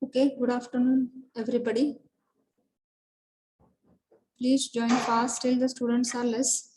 Okay, good afternoon, everybody. Please join fast till the students are less.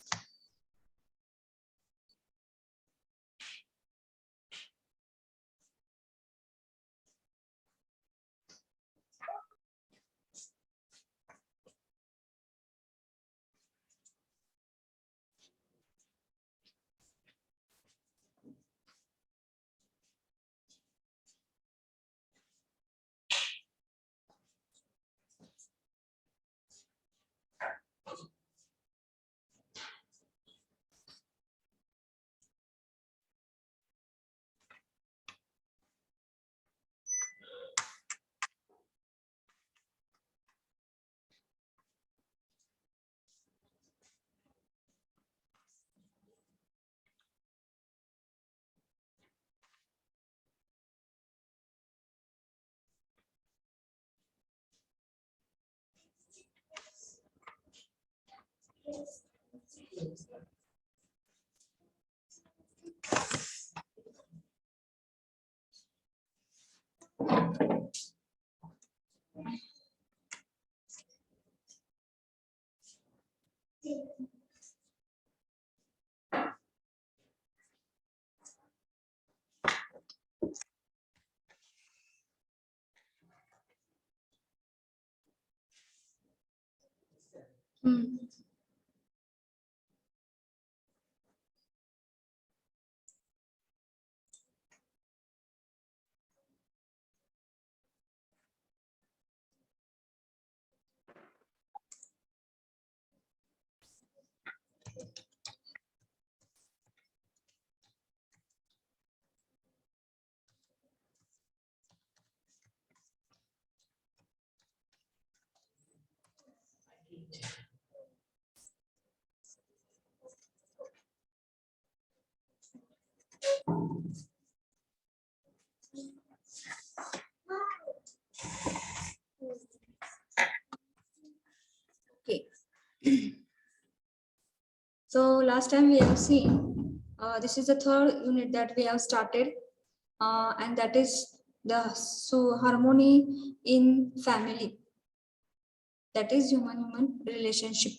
Okay. So last time we have seen, this is the third unit that we have started, and that is the harmony in family. That is human relationship.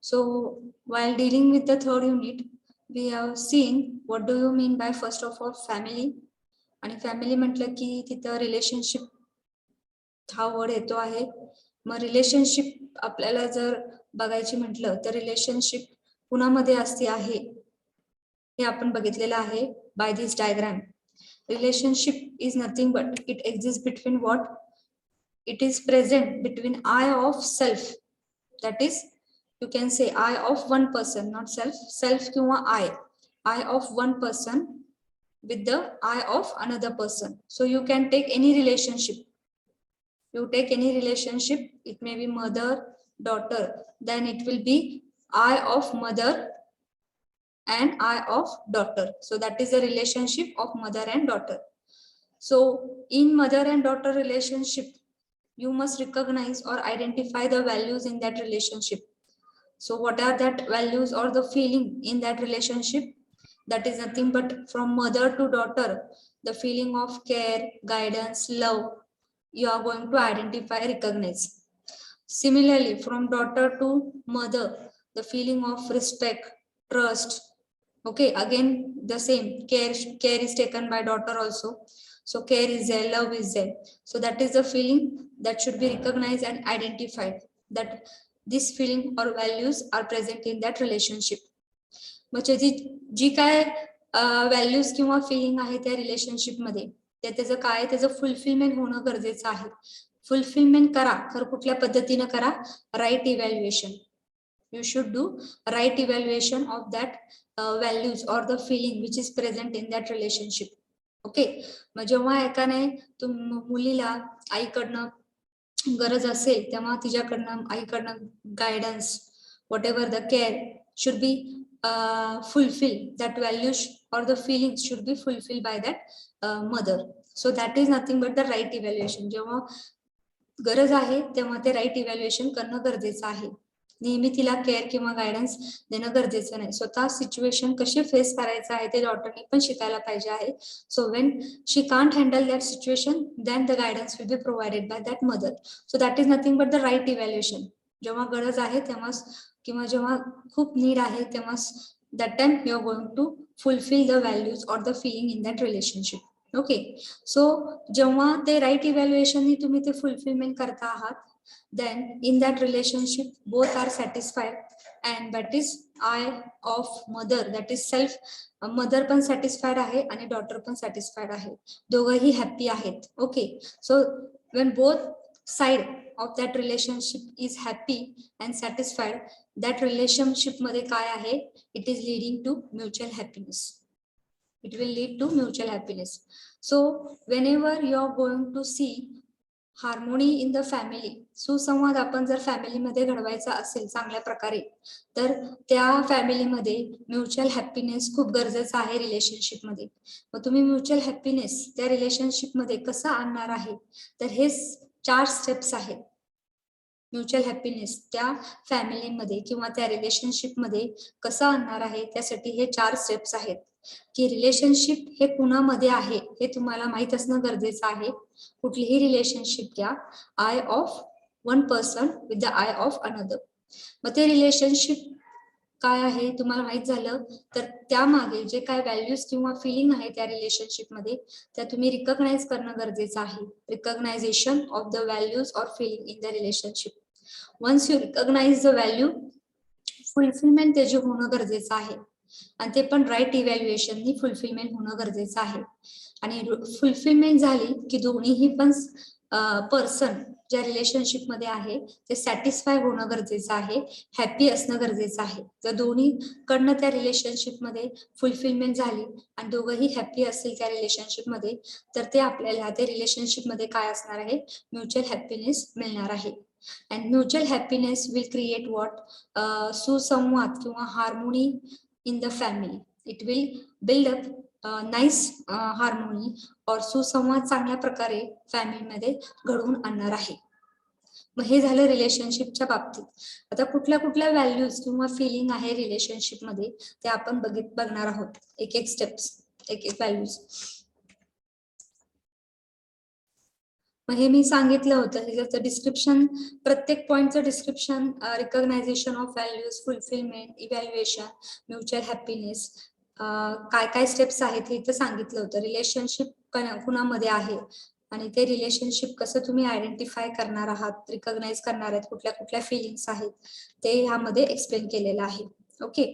So while dealing with the third unit, we have seen what do you mean by first of all family. आणि family म्हटलं की तिथं relationship हा word येतो आहे. मग relationship आपल्याला जर बघायची म्हटलं तर रिलेशनशिप कुणामध्ये असते आहे हे आपण बघितलेलं आहे by this diagram. Relationship is nothing but it exist between what it is present between I of self, that is you can say I of one person, not self kiwa I of one person with the I of another person. So you can take any relationship, you take any relationship, it may be mother daughter, then it will be I of mother and I of daughter. So that is the relationship of mother and daughter. So in mother and daughter relationship, you must recognize or identify the values in that relationship. So what are that values or the feeling in that relationship? That is nothing but from mother to daughter, the feeling of care, guidance, love, you are going to identify, recognize. Similarly, from daughter to mother, the feeling of respect, trust, Okay, again the same care is taken by daughter also. So care is there, love is there. So that is the feeling that should be recognized and identified, that this feeling or values are present in that relationship. म्हणजे जी काय values किंवा feeling आहे त्या relationship मध्ये, त्याचं काय, त्याचं fulfilment होणं गरजेचं आहे. फुलफिलमेंट करा, तर कुठल्या पद्धतीने करा, right evaluation. You should do right evaluation of that values or the feeling which is present in that relationship. Okay, मग जेव्हा एकाने मुलीला आईकडनं गरज असेल तेव्हा तिच्याकडनं आईकडनं guidance, whatever the care should be fulfill, that values or the feelings should be fulfilled by that mother. So that is nothing but the right evaluation. जेव्हा गरज आहे तेव्हा ते राईट इव्हॅल्युएशन करणं गरजेचं आहे. नेहमी तिला केअर किंवा गायडन्स देणं गरजेचं नाही. स्वतः सिच्युएशन कशी फेस करायचं आहे ते डॉटरने पण शिकायला पाहिजे आहे. So when she can't handle that situation, then the guidance will be provided by that mother. So that is nothing but the right evaluation. जेव्हा गरज आहे तेव्हाच किंवा जेव्हा खूप नीड आहे तेव्हाच, that time you are going to fulfil the values or the feeling in that relationship. Okay, so जेव्हा ते राईट इव्हॅल्युएशननी तुम्ही ते फुलफिलमेंट करता आहात, then in that relationship both are satisfied, and that is I of mother, that is self. Mother पण satisfied आहे आणि daughter पण सॅटिस्फाईड आहे, दोघंही हॅप्पी आहेत. Okay, so when both side of that relationship is happy and satisfied, that relationship मध्ये काय आहे, it is leading to mutual happiness. It will lead to mutual happiness. So whenever you are going to see harmony in the family, सुसंवाद आपण जर फॅमिलीमध्ये घडवायचा असेल चांगल्या प्रकारे, तर त्या फॅमिलीमध्ये म्युच्युअल हॅपीनेस खूप गरजेचं आहे रिलेशनशिपमध्ये. मग तुम्ही म्युच्युअल हॅपीनेस त्या रिलेशनशिपमध्ये कसं आणणार आहे, तर हे 4 स्टेप्स आहेत. म्युच्युअल हॅपीनेस त्या फॅमिलीमध्ये किंवा त्या रिलेशनशिपमध्ये कसं आणणार आहे, त्यासाठी हे 4 स्टेप्स आहेत. की रिलेशनशिप हे कुणामध्ये आहे हे तुम्हाला माहित असणं गरजेचं आहे. कुठलीही रिलेशनशिप घ्या, I of one person with the I of another. मग ते रिलेशनशिप काय आहे तुम्हाला माहित झालं, तर त्यामागे जे काय व्हॅल्यूज किंवा फिलिंग आहे त्या रिलेशनशिप मध्ये, त्या तुम्ही रिकॉग्नाइज करणं गरजेचं आहे. Recognisation of the values or feeling in the relationship. Once you recognise the value, fulfilment त्याची होणं गरजेचं आहे, आणि ते पण राईट इव्हॅल्युएशननी फुलफिलमेंट होणं गरजेचं आहे. आणि फुलफिलमेंट झाली की दोन्हीही पण पर्सन ज्या रिलेशनशिप मध्ये आहे ते सॅटिस्फाय होणं गरजेचं आहे, हॅपी असणं गरजेचं आहे. जर दोन्ही कडनं त्या रिलेशनशिप मध्ये फुलफिलमेंट झाली आणि दोघंही हॅपी असतील त्या रिलेशनशिप मध्ये, तर ते आपल्याला त्या रिलेशनशिप मध्ये काय असणार आहे, म्युच्युअल हॅपीनेस मिळणार आहे. And mutual happiness will create what, सुसंवाद किंवा harmony in the family. It will build up nice harmony or सुसंवाद चांगल्या प्रकारे फॅमिली मध्ये घडवून आणणार आहे. मग हे झालं रिलेशनशिपच्या बाबतीत. आता कुठल्या कुठल्या व्हॅल्यूज किंवा फिलिंग आहे रिलेशनशिप मध्ये ते आपण बघणार आहोत, एक एक स्टेप्स, एक एक व्हॅल्यूज. मग हे मी सांगितलं होतं, ह्याचं डिस्क्रिप्शन, प्रत्येक पॉइंटचं description, recognization of values, fulfilment, evaluation, mutual happiness, काय काय स्टेप्स आहेत हे इथं सांगितलं होतं. रिलेशनशिप कुणामध्ये आहे आणि ते रिलेशनशिप कसं तुम्ही आयडेंटिफाय करणार आहात, रिकॉग्नाइज करणार आहेत, कुठल्या कुठल्या फिलिंग्स आहेत ते ह्यामध्ये एक्सप्लेन केलेलं आहे. ओके,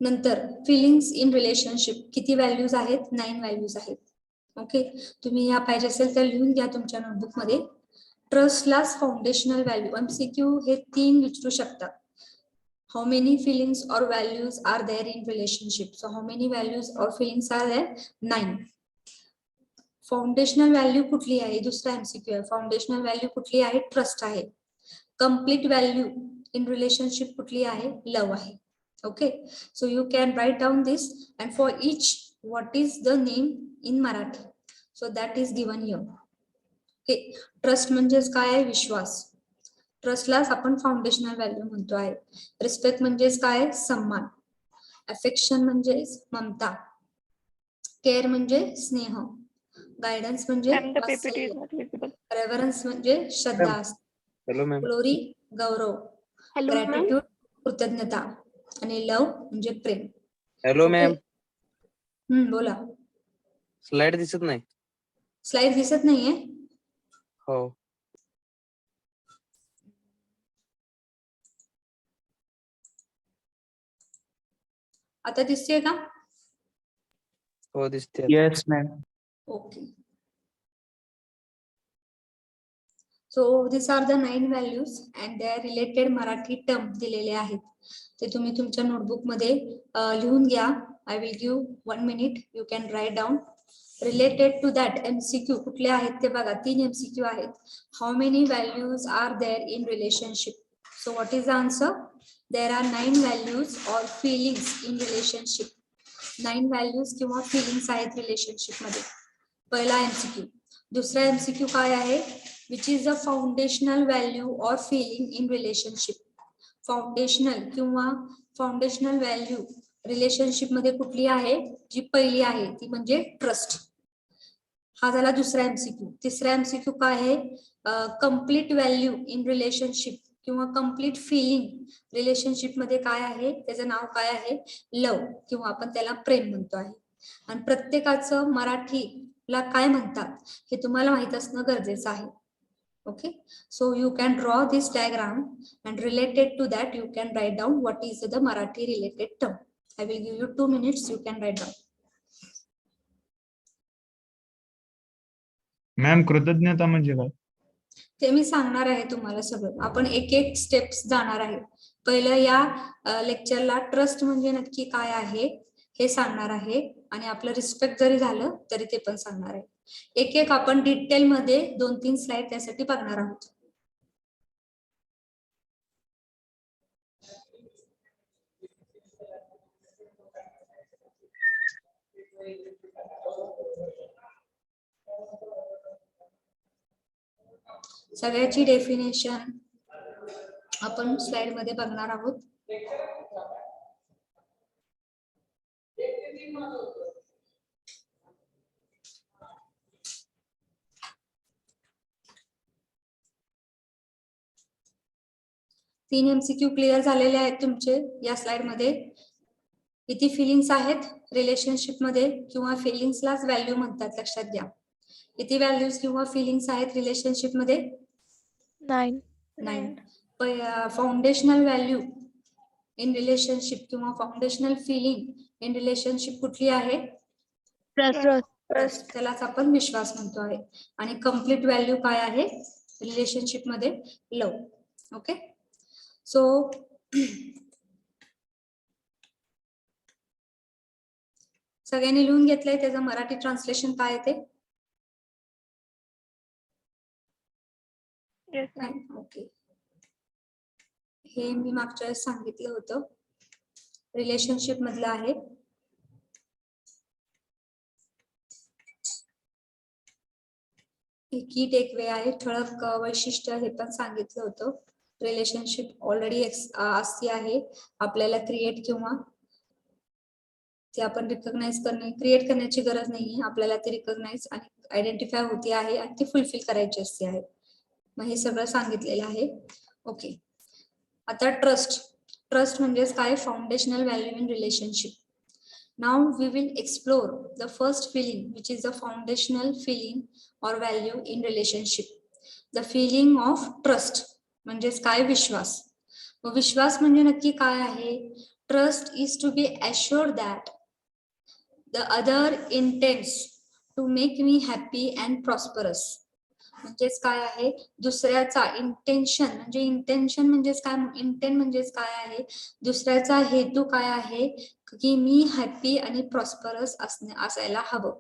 नंतर फिलिंग्स इन रिलेशनशिप, किती व्हॅल्यूज आहेत, 9 व्हॅल्यूज आहेत. ओके, तुम्ही या पाहिजे असेल तर लिहून घ्या तुमच्या नोटबुक मध्ये. ट्रस्टला फाउंडेशनल व्हॅल्यू, एमसीक्यू हे 3 विचारू शकतात. How many feelings or values are there in relationship? So how many values or feelings are there? 9. Foundational value कुठली आहे, दुसरा एमसीक्यू आहे. फाउंडेशनल व्हॅल्यू कुठली आहे, ट्रस्ट आहे. कम्प्लीट व्हॅल्यू इन रिलेशनशिप कुठली आहे, लव्ह आहे. Okay, so you can write down this and for each what is the name in Marathi, so that is given here. Okay, trust म्हणजेच काय आहे, विश्वास. ट्रस्टलाच आपण फाउंडेशनल व्हॅल्यू म्हणतो आहे. रिस्पेक्ट म्हणजेच काय, सन्मान. अफेक्शन म्हणजे ममता. केअर म्हणजे स्नेह. गायडन्स म्हणजे रेव्हरन्स म्हणजे श्रद्धा. ग्लोरी गौरव. ग्रॅटिट्यूड कृतज्ञता. आणि लव्ह म्हणजे प्रेम. हॅलो मॅम, बोला. स्लाइड दिसत नाही. स्लाइड दिसत नाहीये. हो. आता दिसते का? हो दिसते. Yes, ma'am. Okay. So these are the 9 values and their related Marathi term दिलेले आहेत. ते तुम्ही तुमच्या नोटबुक मध्ये लिहून घ्या. I will give 1 minute. You can write down. Related to that MCQ कुठले आहेत ते बघा. 3 MCQ आहेत. How many values are there in relationship? So what is the answer? There are 9 values or feelings in relationship. 9 values किंवा feelings आहेत relationship मध्ये. पहिला MCQ. दुसरा MCQ काय आहे? Which is the foundational value or feeling in relationship. Foundational किंवा foundational value relationship मध्ये कुठली आहे? जी पहिली आहे ती म्हणजे ट्रस्ट. हा झाला दुसरा MCQ. तिसरा MCQ काय आहे? कम्प्लीट व्हॅल्यू इन रिलेशनशिप किंवा कम्प्लीट फिलिंग रिलेशनशिप मध्ये काय आहे? त्याचं नाव काय आहे? लव किंवा आपण त्याला प्रेम म्हणतो आहे. आणि प्रत्येकाचं मराठीला काय म्हणतात हे तुम्हाला माहित असणं गरजेचं आहे. Okay, so you can draw this diagram and related to that you can write down what is the Marathi related term. I will give you 2 minutes, you can write down. Ma'am कृतज्ञता म्हणजे काय? ते मी सांगणार आहे तुम्हाला सगळं. आपण एक एक स्टेप्स जाणार आहे. पहिलं या लेक्चरला ट्रस्ट म्हणजे नक्की काय आहे हे सांगणार आहे आणि आपलं रिस्पेक्ट जरी झालं तरी ते पण सांगणार आहे. एक एक आपण डिटेल मध्ये 2-3 स्लाइड त्यासाठी बघणार आहोत. सगळ्याची डेफिनेशन आपण स्लाइड मध्ये बघणार आहोत. तीन MCQ क्लिअर झालेले आहेत तुमचे या स्लाइड मध्ये. किती फिलिंग्स आहेत रिलेशनशिप मध्ये किंवा फिलिंग्सलाच व्हॅल्यू म्हणतात लक्षात घ्या. किती व्हॅल्यूज किंवा फिलिंग्स आहेत रिलेशनशिप मध्ये? 9. फाउंडेशनल व्हॅल्यू इन रिलेशनशिप किंवा फाउंडेशनल फिलिंग इन रिलेशनशिप कुठली आहे? ट्रस्ट. त्यालाच आपण विश्वास म्हणतो आहे. आणि कम्प्लीट व्हॅल्यू काय आहे रिलेशनशिप मध्ये? लव. ओके, सो सगळ्यांनी लिहून घेतलंय त्याचं मराठी ट्रान्सलेशन काय आहे ते? ओके, हे मी मागच्या वेळेस सांगितलं होतं. रिलेशनशिप मधलं आहे. की टेकवे आहे, ठळक वैशिष्ट्य हे पण सांगितलं होतं. रिलेशनशिप ऑलरेडी असती आहे आपल्याला क्रिएट किंवा ते आपण रिकॉग्नाइज क्रिएट करण्याची गरज नाहीये. आपल्याला ते रिकॉग्नाइज आणि आयडेंटिफाय होती आहे आणि ती फुलफिल करायची असते आहे. मग हे सगळं सांगितलेलं आहे. ओके, आता ट्रस्ट म्हणजेच काय? Foundational value in relationship. Now we will explore the first feeling, which is the foundational feeling or value in relationship. The feeling of trust म्हणजेच काय? विश्वास. मग विश्वास म्हणजे नक्की काय आहे? Trust is to be assured that the other intends to make me happy and prosperous. म्हणजेच काय आहे? दुसऱ्याचा इंटेन्शन म्हणजेच काय? इंटेंट म्हणजेच काय आहे? दुसऱ्याचा हेतू काय आहे की मी हॅपी आणि प्रॉस्परस असायला हवं.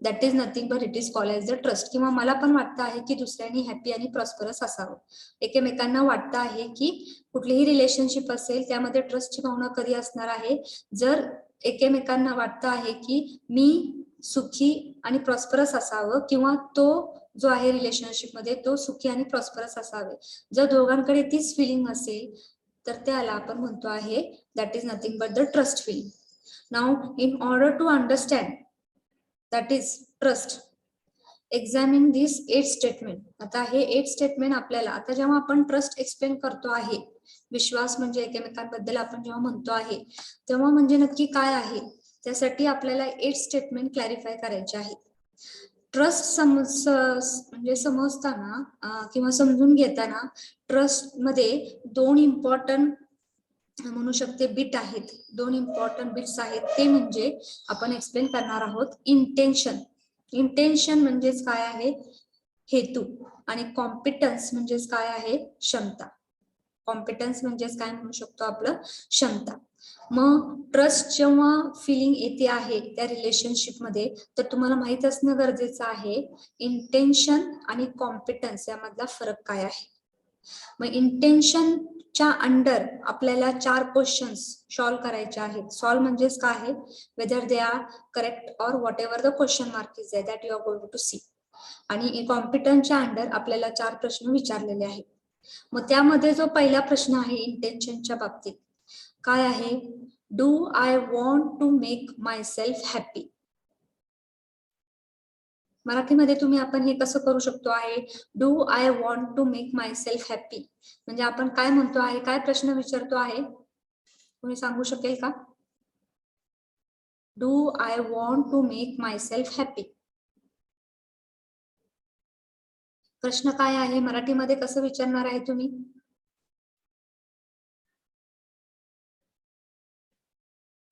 That is nothing but it is called as the trust. किंवा मला पण वाटतं आहे की दुसऱ्यांनी हॅपी आणि प्रॉस्परस असावं. एकमेकांना वाटतं आहे की कुठलीही रिलेशनशिप असेल त्यामध्ये ट्रस्टची भावना कधी असणार आहे? जर एकमेकांना वाटतं आहे की मी सुखी आणि प्रॉस्परस असावं किंवा तो जो आहे रिलेशनशिप मध्ये तो सुखी आणि प्रॉस्परस असावे. जर दोघांकडे तीच फिलिंग असेल तर त्याला आपण म्हणतो आहे that is nothing but the trust feeling. Now in order to understand that is trust, examine this 8 statement. आता हे 8 स्टेटमेंट आपल्याला, आता जेव्हा आपण ट्रस्ट एक्सप्लेन करतो आहे, विश्वास म्हणजे एकमेकांबद्दल आपण जेव्हा म्हणतो आहे, तेव्हा म्हणजे नक्की काय आहे, त्यासाठी आपल्याला 8 स्टेटमेंट क्लॅरिफाय करायचे आहे. ट्रस्ट म्हणजे समजताना किंवा समजून घेताना ट्रस्ट मध्ये 2 इम्पॉर्टंट म्हणू शकते बिट आहेत, 2 इम्पॉर्टंट बिट्स आहेत. ते म्हणजे आपण एक्सप्लेन करणार आहोत इंटेन्शन. इंटेन्शन म्हणजेच काय आहे, हेतू. आणि कॉम्पिटन्स म्हणजेच काय आहे, क्षमता. कॉम्पिटन्स म्हणजेच काय म्हणू शकतो, आपलं क्षमता. मग ट्रस्ट जेव्हा फिलिंग येते आहे त्या रिलेशनशिप मध्ये, तर तुम्हाला माहित असणं गरजेचं आहे इंटेन्शन आणि कॉम्पिटन्स यामधला फरक काय आहे. मग इंटेन्शनच्या अंडर आपल्याला 4 क्वेश्चन्स सॉल्व्ह करायचे आहेत. सॉल्व्ह म्हणजेच काय आहे, whether they are correct or whatever the question mark is that you are going to see. आणि कॉम्पिटन्सच्या अंडर आपल्याला 4 प्रश्न विचारलेले आहेत. मग त्यामध्ये जो पहिला प्रश्न आहे इंटेन्शनच्या बाबतीत काय आहे, do I want to make myself happy. मराठीमध्ये तुम्ही आपण हे कसं करू शकतो आहे, do I want to make myself happy. म्हणजे आपण काय म्हणतो आहे, काय प्रश्न विचारतो आहे, तुम्ही सांगू शकेल का? Do I want to make myself happy. प्रश्न काय आहे, मराठीमध्ये कसं विचारणार आहे तुम्ही?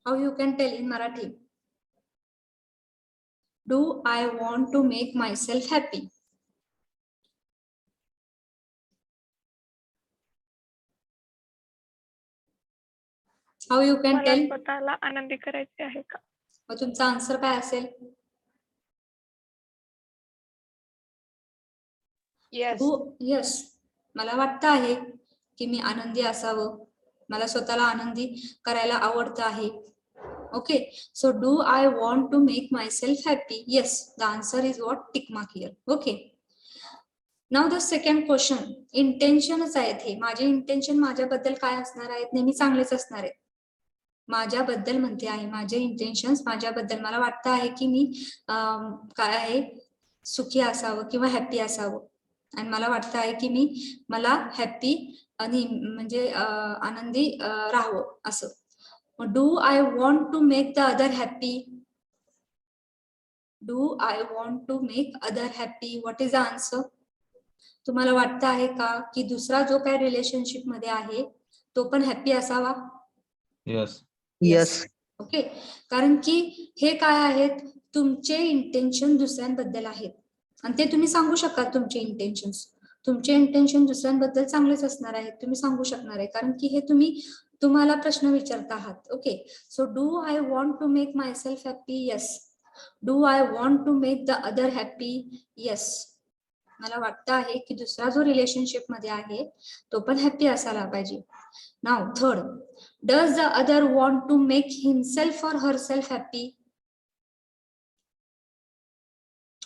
How you can tell in Marathi? Do I want to make myself happy? How you can मला tell? स्वतःला आनंदी करायचे आहे का? मग तुमचा आन्सर काय असेल? Yes. मला वाटतं आहे की मी आनंदी असावं, मला स्वतःला आनंदी करायला आवडतं आहे. Okay, so do I want to make myself happy. Yes, the answer is what, tick mark here. Okay, now the second question. इंटेन्शनच आहेत हे. माझे इंटेन्शन माझ्याबद्दल काय असणार आहेत, नेहमी चांगलेच असणार आहेत. माझ्याबद्दल म्हणते आहे, माझे इंटेन्शन्स माझ्याबद्दल, मला वाटतं आहे की मी काय आहे, सुखी असावं किंवा हॅप्पी असावं. आणि मला वाटतं आहे की मला हॅप्पी आणि म्हणजे आनंदी राहावं असं. Do I want to make the other happy. Do I want to make other happy, what is the answer? तुम्हाला वाटतं आहे का की दुसरा जो काही रिलेशनशिप मध्ये आहे तो पण हॅप्पी असावा? यस. ओके, कारण की हे काय आहेत, तुमचे इंटेन्शन दुसऱ्यांबद्दल आहेत आणि ते तुम्ही सांगू शकता. तुमचे इंटेन्शन दुसऱ्यांबद्दल चांगलेच असणार आहेत, तुम्ही सांगू शकणार आहे, कारण की हे तुम्हाला प्रश्न विचारत आहात. Okay, so do I want to make myself happy. Yes. Do I want to make the other happy. Yes. मला वाटतं आहे की दुसरा जो रिलेशनशिप मध्ये आहे तो पण हॅप्पी असायला पाहिजे. Now third, does the other want to make himself or herself happy.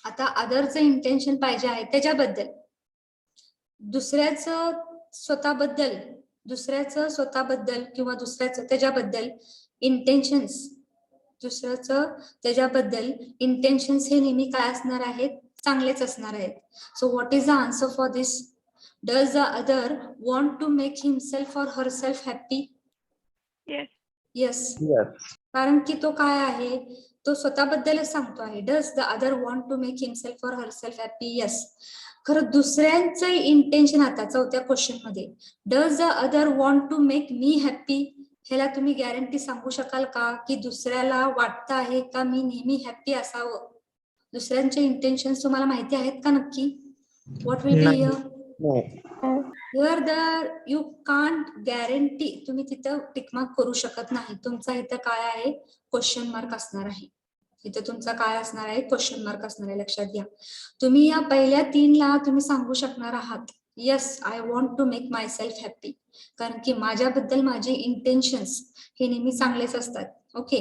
आता अदरचं इंटेन्शन पाहिजे आहे त्याच्याबद्दल, दुसऱ्याचं स्वतःबद्दल किंवा दुसऱ्याचं त्याच्याबद्दल इंटेन्शन्स, दुसऱ्याचं त्याच्याबद्दल इंटेन्शन्स हे नेहमी काय असणार आहेत, चांगलेच असणार आहेत. So what is the answer for this? Does the other want to make himself or herself happy? Yes. कारण की तो काय आहे, तो स्वतःबद्दलच सांगतो आहे. Does the other want to make himself or herself happy. Yes. खरं दुसऱ्यांचं इंटेन्शन, आता चौथ्या क्वेश्चन मध्ये does the other want to make me happy, ह्याला तुम्ही गॅरंटी सांगू शकाल का की दुसऱ्याला वाटतं आहे का मी नेहमी हॅप्पी असावं? दुसऱ्यांचे इंटेन्शन तुम्हाला माहिती आहेत का नक्की? What will be here the you can't guarantee, तुम्ही तिथं टिकमार्क करू शकत नाही. तुमचा इथं काय आहे, क्वेश्चन मार्क असणार आहे. इथं तुमचा काय असणार आहे, क्वेश्चन मार्क असणार आहे. लक्षात घ्या. तुम्ही या पहिल्या 3 ला तुम्ही सांगू शकणार आहात yes I want to make myself happy, कारण की माझ्याबद्दल माझे इंटेन्शन्स हे नेहमी चांगलेच असतात. ओके,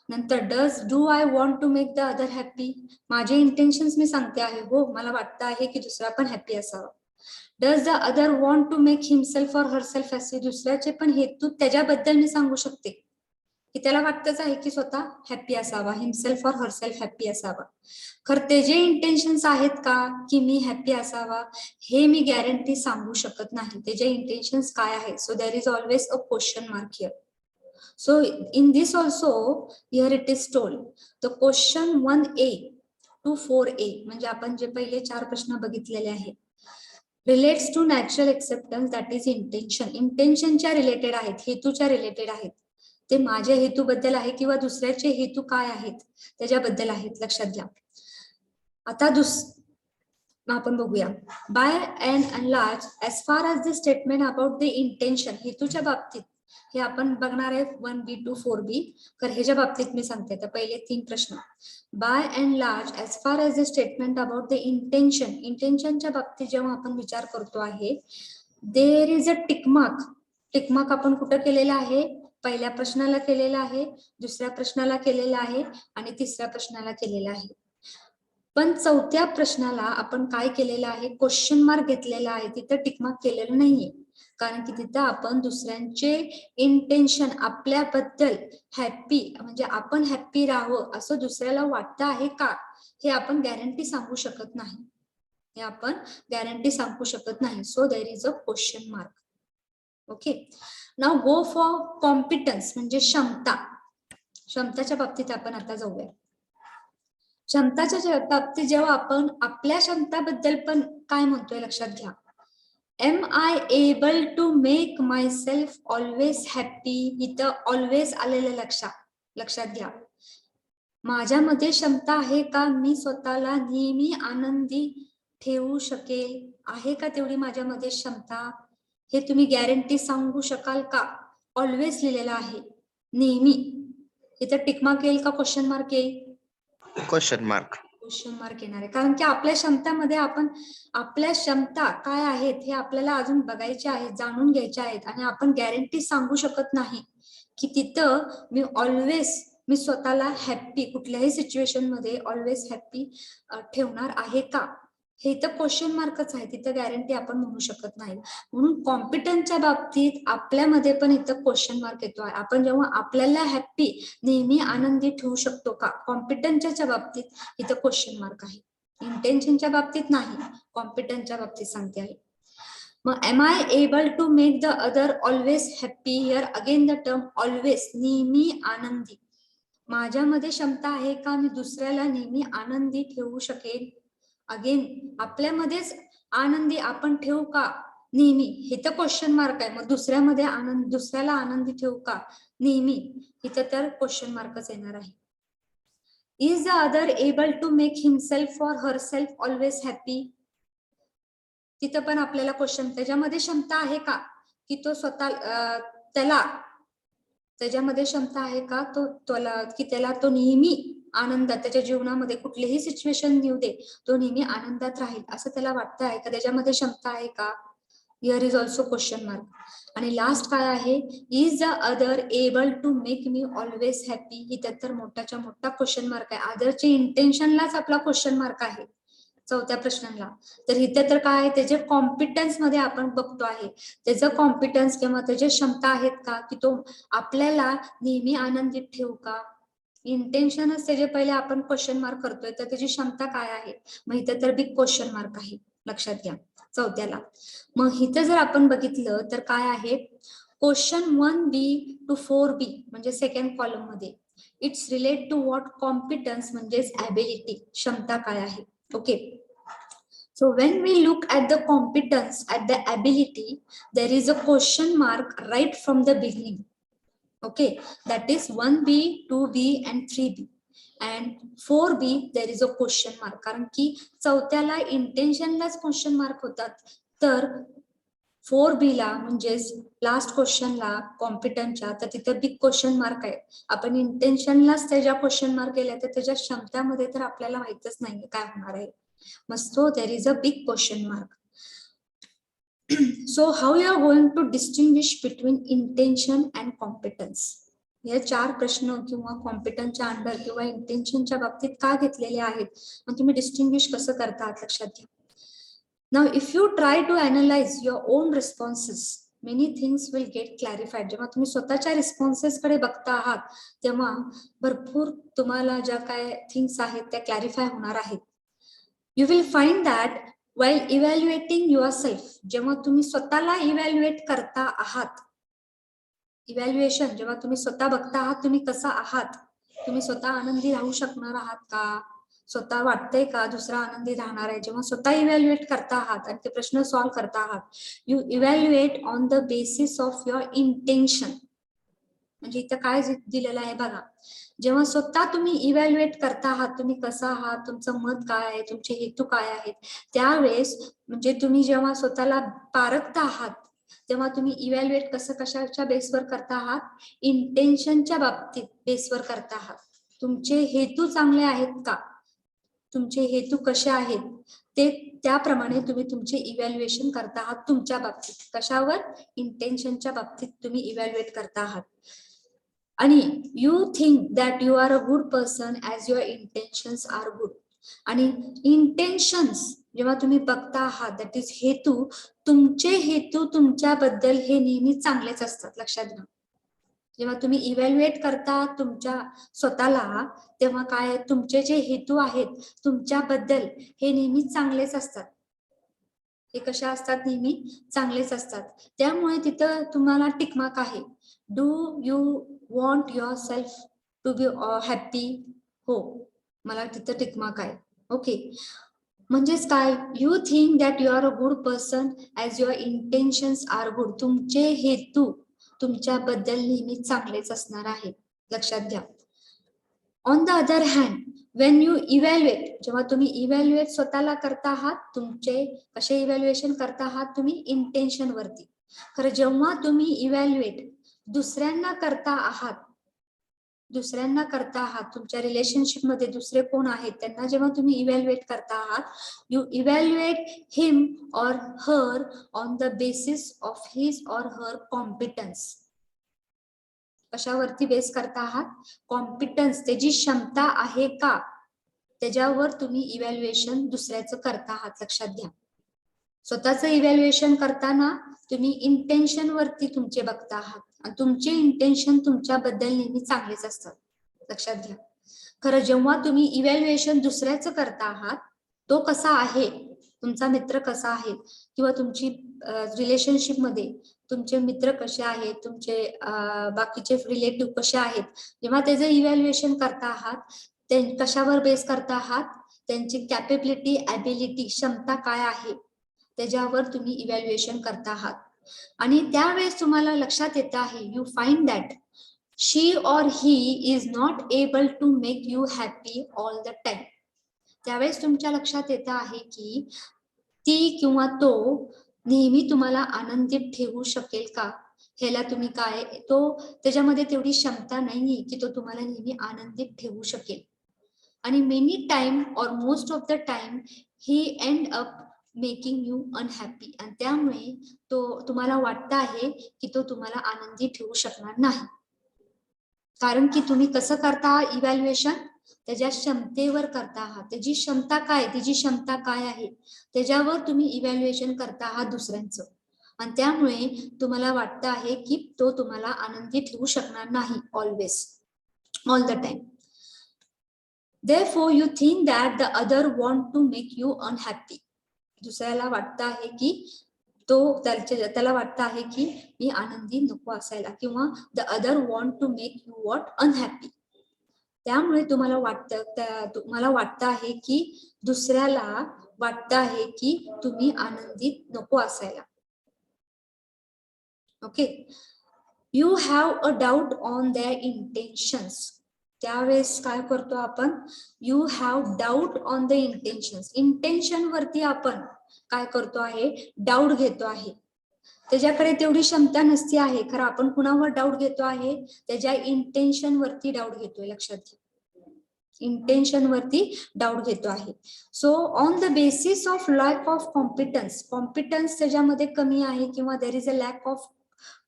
नंतर do I want to make the other happy, माझे इंटेन्शन्स मी सांगते आहे, हो मला वाटतं आहे की दुसरा पण हॅप्पी असावा. Does the other want to make himself or herself happy, दुसऱ्याचे पण हेतू त्याच्याबद्दल मी सांगू शकते की त्याला वाटतच आहे की स्वतः हॅप्पी असावा, हिमसेल्फ और हरसेल्फ हॅप्पी असावा. खरं ते जे इंटेन्शन्स आहेत का की मी हॅप्पी असावा, हे मी गॅरंटी सांगू शकत नाही. ते जे इंटेन्शन्स काय आहेत. So there is always a question mark here. So in this also here it is told the question 1A to 4A म्हणजे आपण जे पहिले 4 प्रश्न बघितलेले आहेत relates to natural acceptance that is intention. इंटेन्शनच्या रिलेटेड आहेत, हेतूच्या रिलेटेड आहेत. ते माझ्या हेतूबद्दल आहे किंवा दुसऱ्याचे हेतू काय आहेत त्याच्याबद्दल आहेत, लक्षात घ्या. आता आपण बघूया. By and large as far as the statement about the intention हेतूच्या बाबतीत हे आपण बघणार आहे 1B to 4B. तर ह्याच्या बाबतीत मी सांगते तर पहिले 3 प्रश्न. By and large as far as the statement about the intention इंटेन्शनच्या बाबतीत जेव्हा आपण विचार करतो आहे there is a tick mark आपण कुठं केलेला आहे, पहिल्या प्रश्नाला केलेला आहे, दुसऱ्या प्रश्नाला केलेला आहे आणि तिसऱ्या प्रश्नाला केलेला आहे. पण चौथ्या प्रश्नाला आपण काय केलेलं आहे, क्वेश्चन मार्क घेतलेला आहे, तिथं टिक मार्क केलेलं नाहीये. कारण की तिथं आपण दुसऱ्यांचे इंटेन्शन आपल्याबद्दल हॅप्पी म्हणजे आपण हॅप्पी राहावं असं दुसऱ्याला वाटतं आहे का, हे आपण गॅरंटी सांगू शकत नाही. हे आपण गॅरंटी सांगू शकत नाही. So there is a question mark. Okay, now go for competence म्हणजे क्षमताच्या बाबतीत आपण आता जाऊया. क्षमताच्या बाबतीत जेव्हा आपण आपल्या क्षमताबद्दल पण काय म्हणतोय लक्षात घ्या. Am I able to make myself always happy, इथं ऑलवेज आलेलं लक्षात घ्या. माझ्यामध्ये क्षमता आहे का मी स्वतःला नेहमी आनंदी ठेवू शकेल, आहे का तेवढी माझ्यामध्ये क्षमता, हे तुम्ही गॅरंटी सांगू शकाल का. ऑलवेज लिहिलेलं आहे, नेहमी. इथं टिक मार्क येईल का क्वेश्चन मार्क येईल, क्वेश्चन मार्क येणार आहे. कारण की आपल्या क्षमतामध्ये आपण आपल्या क्षमता काय आहेत हे आपल्याला अजून बघायचे आहेत, जाणून घ्यायचे आहेत आणि आपण गॅरंटी सांगू शकत नाही की तिथं मी स्वतःला हॅप्पी कुठल्याही सिच्युएशन मध्ये ऑलवेज हॅप्पी ठेवणार आहे का, हे तर क्वेश्चन मार्कच आहे, तिथं गॅरंटी आपण म्हणू शकत नाही. म्हणून कॉम्पिटन्सच्या बाबतीत आपल्यामध्ये पण इथं क्वेश्चन मार्क येतो आहे. आपण जेव्हा आपल्याला हॅप्पी नेहमी आनंदी ठेवू शकतो का, कॉम्पिटन्सच्या बाबतीत इथं क्वेश्चन मार्क आहे. इंटेन्शनच्या बाबतीत नाही, कॉम्पिटन्सच्या बाबतीत सांगते आहे. मग am I able to make the other always happy, here again the term always, नेहमी आनंदी. माझ्यामध्ये क्षमता आहे का मी दुसऱ्याला नेहमी आनंदी ठेवू शकेल. अगेन आपल्यामध्येच आनंदी आपण ठेवू का नेहमी, हे तर क्वेश्चन मार्क आहे. मग दुसऱ्याला आनंदी ठेवू का नेहमी, इथं तर क्वेश्चन मार्कच येणार आहे. Is the other able to make himself or herself always happy, तिथं पण आपल्याला क्वेश्चन, त्याच्यामध्ये क्षमता आहे का की तो स्वतः त्याच्यामध्ये क्षमता आहे का त्याला तो नेहमी आनंदात, त्याच्या जीवनामध्ये कुठलीही सिच्युएशन येऊ दे तो नेहमी आनंदात राहील असं त्याला वाटतं आहे का, त्याच्यामध्ये क्षमता आहे का. Here is also question mark. आणि लास्ट काय आहे, is the other able to make me always happy, ही तर मोठ्याच्या मोठा क्वेश्चन मार्क आहे. अदरच्या इंटेन्शनलाच आपला क्वेश्चन मार्क आहे चौथ्या प्रश्नाला. तर इथे तर काय आहे, त्याचे कॉम्पिटन्स मध्ये आपण बघतो आहे, त्याचं कॉम्पिटन्स किंवा त्याच्या क्षमता आहेत का की तो आपल्याला नेहमी आनंदित ठेवू का. इंटेन्शनच त्याचे पहिले आपण क्वेश्चन मार्क करतोय, तर त्याची क्षमता काय आहे, मग इथं तर बिग क्वेश्चन मार्क आहे, लक्षात घ्या चौथ्याला. मग इथं जर आपण बघितलं तर काय आहे, क्वेश्चन 1B to 4B म्हणजे सेकंड कॉलम मध्ये it's relate to what competence म्हणजेच ॲबिलिटी, क्षमता काय आहे. Okay, so when we look at the competence, at the ability, there is a question mark right from the beginning. Okay, that is 1B, 2B and 3B and 4B there is a question mark. कारण की चौथ्याला इंटेन्शनलाच question mark होतात, तर 4B ला म्हणजेच last क्वेश्चनला कॉम्पिटन्सच्या तर तिथे big question mark आहे. आपण इंटेन्शनलाच त्याच्या क्वेश्चन मार्क केल्या तर त्याच्या क्षमतामध्ये तर आपल्याला माहितच नाही काय होणार आहे. So there is a big question mark. So how you are going to distinguish between intention and competence? हे 4 प्रश्न किंवा कॉम्पिटन्सच्या अंडर किंवा इंटेन्शनच्या बाबतीत का घेतलेले आहेत, मग तुम्ही डिस्टिंग्विश कसं करतात लक्षात घ्या. Now if you try to analyze your own responses, many things will get clarified. जेव्हा तुम्ही स्वतःच्या रिस्पॉन्सेस कडे बघता आहात तेव्हा भरपूर तुम्हाला ज्या काय थिंग्स आहेत त्या क्लॅरिफाय होणार आहेत. You will find that while evaluating yourself, जेव्हा तुम्ही स्वतःला इव्हॅल्युएट करता आहात, इव्हॅल्युएशन जेव्हा तुम्ही स्वतः बघता आहात तुम्ही कसा आहात, तुम्ही स्वतः आनंदी राहू शकणार आहात का, स्वतः वाटतंय का दुसरा आनंदी राहणार आहे, जेव्हा स्वतः इव्हॅल्युएट करता आहात आणि ते प्रश्न सॉल्व्ह करता आहात, you evaluate on the basis of your intention. म्हणजे इथं काय दिलेलं आहे बघा, जेव्हा स्वतः तुम्ही इव्हॅल्युएट करता आहात तुम्ही कसं आहात, तुमचं मत काय आहे, तुमचे हेतू काय आहेत, त्यावेळेस म्हणजे तुम्ही जेव्हा स्वतःला पारखता आहात तेव्हा तुम्ही इव्हॅल्युएट कसं कशाच्या बेसवर करता आहात, इंटेन्शनच्या बाबतीत बेसवर करता आहात. तुमचे हेतू चांगले आहेत का, तुमचे हेतू कसे आहेत ते त्याप्रमाणे तुम्ही तुमचे इव्हॅल्युएशन करता आहात. तुमच्या बाबतीत कशावर, इंटेन्शनच्या बाबतीत तुम्ही इव्हॅल्युएट करता आहात. आणि you think that you are a good person as your intentions are good. आणि इंटेन्शन्स जेव्हा तुम्ही बघता आहात दॅट इज हेतू, तुमचे हेतू तुमच्याबद्दल हे नेहमी चांगलेच असतात. लक्षात घ्या, जेव्हा तुम्ही इव्हॅल्युएट करता तुमच्या स्वतःला तेव्हा काय तुमचे जे हेतू आहेत तुमच्याबद्दल हे नेहमी चांगलेच असतात. हे कशा असतात, नेहमी चांगलेच असतात. त्यामुळे तिथं तुम्हाला टिकमार्क आहे. Do you want yourself to be happy, हो मला तिथं टिकमार्क आहे. ओके, म्हणजेच काय, you think that you are a good person as your intentions are good. तुमचे हेतू तुमच्याबद्दल नेहमी चांगलेच असणार आहेत. लक्षात घ्या. On the other hand when you evaluate, जेव्हा तुम्ही इव्हॅल्युएट स्वतःला करता आहात, तुमचे कसे इव्हॅल्युएशन करता आहात तुम्ही, इंटेन्शन वरती. खरं जेव्हा तुम्ही इव्हॅल्युएट दुसऱ्यांना करता आहात, दुसऱ्यांना करता आहात, तुमच्या रिलेशनशिप मध्ये दुसरे कोण आहेत त्यांना जेव्हा तुम्ही इव्हॅल्युएट करता आहात, you evaluate him or her on the basis of his or her competence. कशावरती बेस करता आहात, कॉम्पिटन्स, त्याची क्षमता आहे का त्याच्यावर तुम्ही इव्हॅल्युएशन दुसऱ्याचं करता आहात. लक्षात घ्या, स्वतःचं इव्हॅल्युएशन करताना तुम्ही इंटेन्शन वरती तुमचे बघता आहात आणि तुमचे इंटेन्शन तुमच्याबद्दल नेहमी चांगलेच असतात. लक्षात घ्या. खरं जेव्हा तुम्ही इव्हॅल्युएशन दुसऱ्याचं करता आहात, तो कसा आहे, तुमचा मित्र कसा आहे किंवा तुमची रिलेशनशिप मध्ये तुमचे मित्र कसे आहेत, तुमचे बाकीचे रिलेटिव्ह कसे आहेत, जेव्हा त्याचं इव्हॅल्युएशन करता आहात ते कशावर बेस करता आहात, त्यांची कॅपेबिलिटी, ॲबिलिटी, क्षमता काय आहे त्याच्यावर तुम्ही इव्हॅल्युएशन करता आहात. आणि त्यावेळेस तुम्हाला लक्षात येत आहे, you find that she or he is not able to make you happy all the time. त्यावेळेस तुमच्या लक्षात येत आहे की ती किंवा तो नेहमी तुम्हाला आनंदित ठेवू शकेल का, ह्याला तुम्ही काय, तो त्याच्यामध्ये तेवढी क्षमता नाहीये की तो तुम्हाला नेहमी आनंदित ठेवू शकेल. आणि मेनी टाइम और most of the time he end up making you unhappy. आणि त्यामुळे तो तुम्हाला वाटतं आहे की तो तुम्हाला आनंदी ठेवू शकणार नाही. कारण की तुम्ही कसं करता इव्हॅल्युएशन, त्याच्या क्षमतेवर करता आहात. त्याची क्षमता काय, तिची क्षमता काय आहे त्याच्यावर तुम्ही इव्हॅल्युएशन करता आहात दुसऱ्यांचं. आणि त्यामुळे तुम्हाला वाटतं आहे की तो तुम्हाला आनंदी ठेवू शकणार नाही always, all the time. Therefore, you think that the other want to make you unhappy. दुसऱ्याला वाटतं आहे की त्याला वाटतं आहे की मी आनंदी नको असायला, किंवा the other want to make you what unhappy. त्यामुळे तुम्हाला वाटतं आहे की दुसऱ्याला वाटतं आहे की तुम्ही आनंदित नको असायला. Okay, you have a doubt on their intentions. त्यावेळेस काय करतो आपण, you have doubt on the intentions. Intention वरती आपण काय करतो आहे, डाऊट घेतो आहे. त्याच्याकडे तेवढी क्षमता नसती आहे, खरं आपण कुणावर डाऊट घेतो आहे, त्याच्या इंटेन्शन वरती डाऊट घेतोय. लक्षात घ्या, इंटेन्शन वरती डाऊट घेतो आहे. So on the basis of lack of competence, competence त्याच्यामध्ये कमी आहे किंवा there is a lack of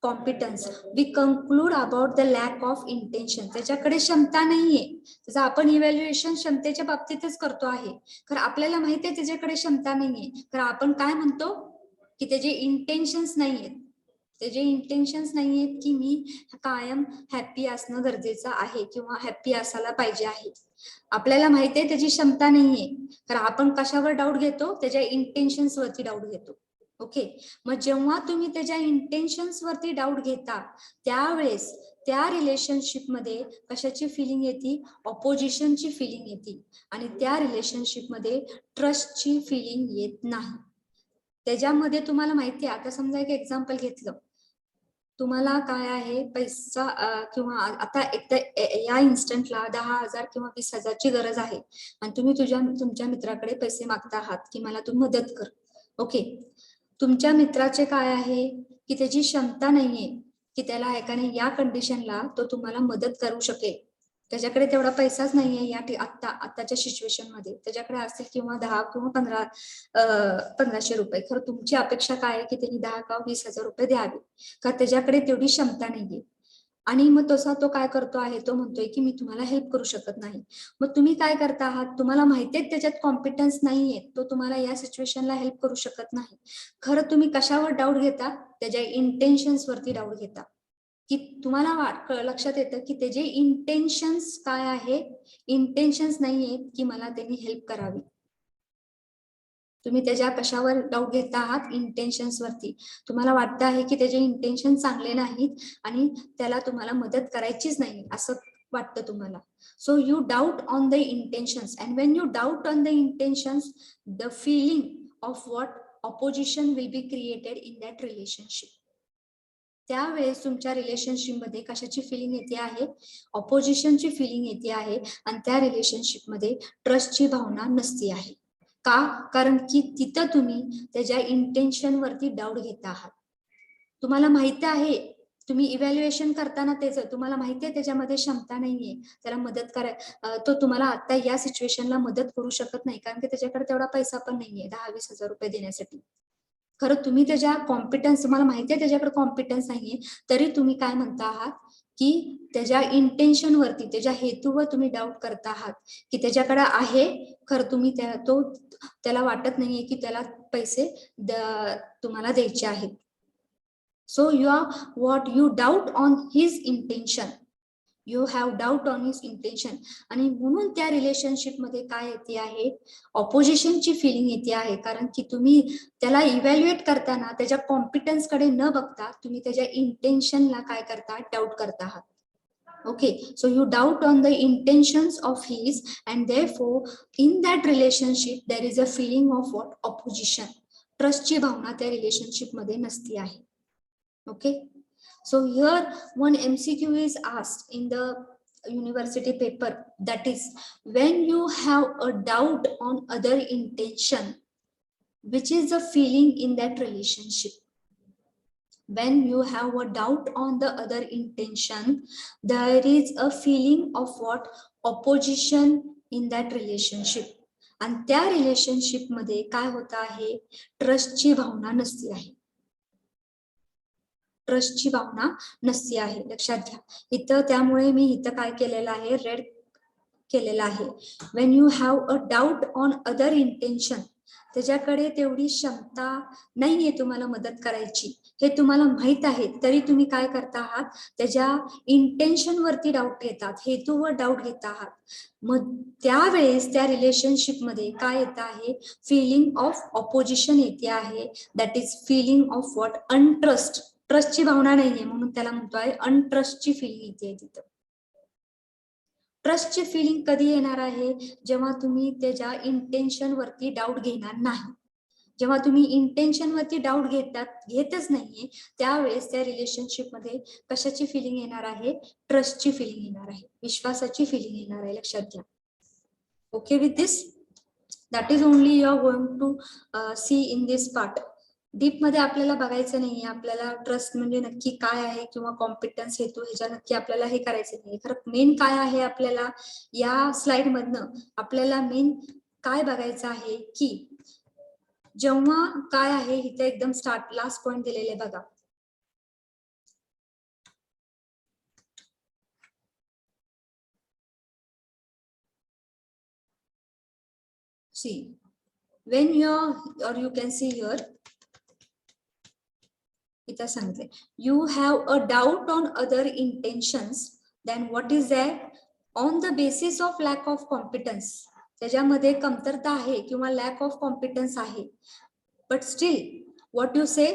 competence, we conclude about the lack of intention. त्याच्याकडे क्षमता नाहीये, त्याचं आपण इव्हॅल्युएशन क्षमतेच्या बाबतीतच करतो आहे. खरं आपल्याला माहिती आहे त्याच्याकडे क्षमता नाहीये, खरं आपण काय म्हणतो की त्याचे इंटेन्शन्स नाहीयेत. त्याचे इंटेन्शन्स नाही आहेत की मी कायम हॅप्पी असणं गरजेचं आहे किंवा हॅप्पी असायला पाहिजे आहे. आपल्याला माहिती आहे त्याची क्षमता नाहीये, कारण आपण कशावर डाऊट घेतो, त्याच्या इंटेन्शन्स वरती डाऊट घेतो. ओके, मग जेव्हा तुम्ही त्याच्या इंटेन्शन्स वरती डाऊट घेता त्यावेळेस त्या रिलेशनशिप मध्ये कशाची फिलिंग येते, ऑपोजिशनची फिलिंग येते आणि त्या रिलेशनशिप मध्ये ट्रस्टची फिलिंग येत नाही. त्याच्यामध्ये तुम्हाला माहिती आहे, आता समजा एक एक्झाम्पल घेतलं, तुम्हाला काय आहे पैसा किंवा आता एकदा या इन्स्टंटला 10,000 किंवा 20,000ची गरज आहे आणि तुम्ही तुमच्या मित्राकडे पैसे मागता आहात की मला तू मदत कर. ओके, तुमच्या मित्राचे काय आहे की त्याची क्षमता नाहीये की त्याला एकाने या कंडिशनला तो तुम्हाला मदत करू शकेल. त्याच्याकडे तेवढा पैसाच नाहीये आताच्या सिच्युएशन मध्ये. त्याच्याकडे असतील किंवा 10 किंवा 1500 रुपये. खरं तुमची अपेक्षा काय आहे की त्यांनी 10 का 20,000 रुपये द्यावे, का त्याच्याकडे तेवढी क्षमता नाहीये. आणि मग तसा तो काय करतो आहे, तो म्हणतोय की मी तुम्हाला हेल्प करू शकत नाही. मग तुम्ही काय करता आहात, तुम्हाला माहितीये त्याच्यात कॉम्पिटन्स नाहीये, तो तुम्हाला या सिच्युएशनला हेल्प करू शकत नाही. खरं तुम्ही कशावर डाऊट घेता, त्याच्या इंटेन्शन्स वरती डाऊट घेता. की तुम्हाला लक्षात येतं की त्याचे इंटेन्शन्स काय आहे, इंटेन्शन्स नाहीये की मला त्यांनी हेल्प करावी. तुम्ही त्याच्या कशावर डाऊट घेता आहात, इंटेन्शन्स वरती. तुम्हाला वाटतं आहे की त्याचे इंटेन्शन चांगले नाहीत आणि त्याला तुम्हाला मदत करायचीच नाही असं वाटतं तुम्हाला. So you doubt on the intentions, and when you doubt on the intentions, the feeling of what opposition will be created in that relationship. त्यावेळेस तुमच्या रिलेशनशिप मध्ये कशाची फिलिंग येते आहे, ऑपोजिशनची फिलिंग येते आहे आणि त्या रिलेशनशिप मध्ये ट्रस्टची भावना नसती आहे. का? कारण की तिथं तुम्ही त्याच्या इंटेन्शन वरती डाऊट घेत आहात. तुम्हाला माहिती आहे, तुम्ही इव्हॅल्युएशन करताना त्याचं तुम्हाला माहिती आहे त्याच्यामध्ये क्षमता नाहीये, त्याला मदत तो तुम्हाला आता या सिच्युएशनला मदत करू शकत नाही कारण की त्याच्याकडे तेवढा पैसा पण नाहीये 10-20,000 रुपये देण्यासाठी. खरं तुम्ही त्याच्या कॉम्पिटन्स, तुम्हाला माहिती आहे त्याच्याकडे कॉम्पिटन्स नाहीये, तरी तुम्ही काय म्हणता आहात की त्याच्या इंटेन्शन वरती, त्याच्या हेतूवर तुम्ही डाऊट करता आहात की त्याच्याकडे आहे, खरं तुम्ही त्याला वाटत नाहीये की त्याला पैसे तुम्हाला द्यायचे आहेत. So you doubt on his intention, you have doubt on his intention. आणि म्हणून त्या रिलेशनशिप मध्ये काय येते आहे, ऑपोजिशनची फिलिंग येते आहे. कारण की तुम्ही त्याला इव्हॅल्युएट करताना त्याच्या कॉम्पिटन्स कडे न बघता तुम्ही त्याच्या इंटेन्शनला काय करता, डाऊट करता आहात. Okay, so you doubt on the intentions of his, and therefore in that relationship there is a feeling of what, opposition. Trust ची भावना त्या रिलेशनशिप मध्ये नसती आहे. Okay, so here one MCQ is asked in the university paper, that is, when you have a doubt on other intention, which is the feeling in that relationship? When you have a doubt on the other intention, there is a feeling of what, opposition in that relationship. आणि त्या relationship मध्ये काय होत आहे, ट्रस्टची भावना नसती आहे. ट्रस्टची भावना नसती आहे, लक्षात घ्या. इथं त्यामुळे मी इथं काय केलेलं आहे, रेड केलेलं आहे. Wien you have a doubt on other intention, त्याच्याकडे तेवढी क्षमता नाहीये तुम्हाला मदत करायची, हे तुम्हाला माहित आहे, तरी तुम्ही काय करता आहात, त्याच्या इंटेन्शन वरती डाऊट घेतात, हेतूवर डाऊट घेत आहात. मग त्यावेळेस त्या रिलेशनशिप मध्ये काय येत आहे, फिलिंग ऑफ ऑपोजिशन येते आहे. That is feeling of what, untrust. ट्रस्टची भावना नाहीये म्हणून त्याला म्हणतोय अनट्रस्टची फिलिंग येते तिथं. ट्रस्टची फिलिंग कधी येणार आहे, जेव्हा तुम्ही त्याच्या इंटेन्शन वरती डाऊट घेणार नाही. जेव्हा तुम्ही इंटेन्शन वरती डाऊट घेतच नाहीये, त्यावेळेस त्या रिलेशनशिप मध्ये कशाची फिलिंग येणार आहे, ट्रस्टची फिलिंग येणार आहे, विश्वासाची फिलिंग येणार आहे, लक्षात घ्या. Okay with this, that is only you are going to see in this part. Deep मध्ये आपल्याला बघायचं नाहीये, आपल्याला ट्रस्ट म्हणजे नक्की काय आहे किंवा कॉम्पिटन्स हेतू ह्याच्या नक्की आपल्याला हे करायचं नाहीये. खरं मेन काय आहे, आपल्याला या स्लाइड मधनं आपल्याला मेन काय बघायचं आहे की जेव्हा काय आहे, इथे एकदम लास्ट पॉइंट दिलेले बघा. See, when you can see here, इथं सांगितले you have a doubt on other intentions then what is that on the basis of lack of competence. त्याच्यामध्ये कमतरता आहे किंवा लॅक ऑफ कॉम्पिटन्स आहे, but still what you say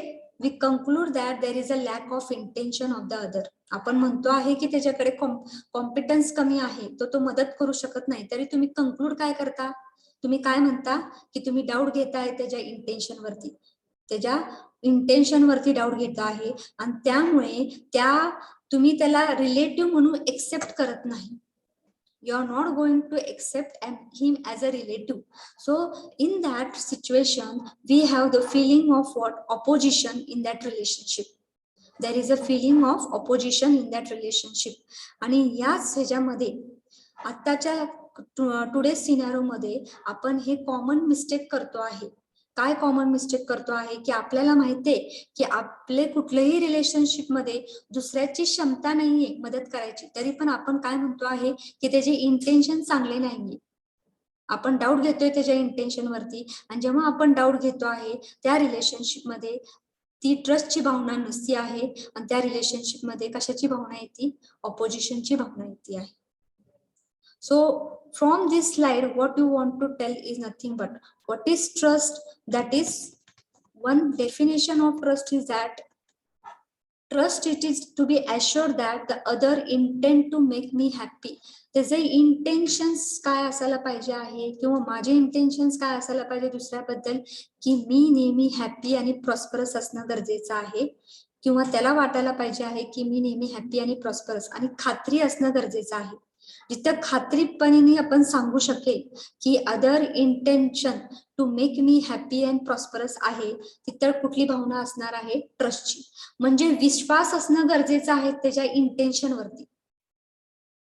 we conclude that there is a lack of intention of the other. आपण म्हणतो आहे की त्याच्याकडे कॉम्पिटन्स कमी आहे, तो मदत करू शकत नाही, तरी तुम्ही कंक्लूड काय करता, तुम्ही काय म्हणता की तुम्ही डाऊट घेताय त्याच्या इंटेन्शन वरती, त्याच्या इंटेन्शन वरती डाऊट घेता आहे आणि त्यामुळे तुम्ही त्याला रिलेटिव्ह म्हणून एक्सेप्ट करत नाही. You are not going to accept him as a relative. So in that situation, we have the feeling of what? Opposition in that relationship. There is a feeling of opposition in that relationship. आणि याच ह्याच्यामध्ये आताच्या today scenario मध्ये आपण हे common mistake करतो आहे. काय कॉमन मिस्टेक करतो आहे की आपल्याला माहितीये की आपले कुठल्याही रिलेशनशिप मध्ये दुसऱ्याची क्षमता नाहीये मदत करायची, तरी पण आपण काय म्हणतो आहे की त्याचे इंटेन्शन चांगले नाहीये. आपण डाऊट घेतोय त्याच्या इंटेन्शन वरती, आणि जेव्हा आपण डाऊट घेतो आहे त्या रिलेशनशिप मध्ये ती ट्रस्टची भावना नसती आहे, आणि त्या रिलेशनशिप मध्ये कशाची भावना येते? ऑपोजिशनची भावना येते आहे. So from this slide, what you want to tell is nothing but what is trust? That is, one definition of trust is that trust it is to be assured that the other intend to make me happy. त्याचे intentions काय असायला पाहिजे आहे किंवा माझे intentions काय असायला पाहिजे दुसऱ्याबद्दल, की मी नेहमी हॅपी आणि प्रॉस्परस असणं गरजेचं आहे, किंवा त्याला वाटायला पाहिजे आहे की मी नेहमी हॅपी आणि प्रॉस्परस, आणि खात्री असणं गरजेचं आहे. जिथं खात्रीपणे आपण सांगू शकेल की other intention to make me happy and prosperous आहे, तिथं कुठली भावना असणार आहे? ट्रस्टची. म्हणजे विश्वास असणं गरजेचं आहे त्याच्या इंटेन्शन वरती.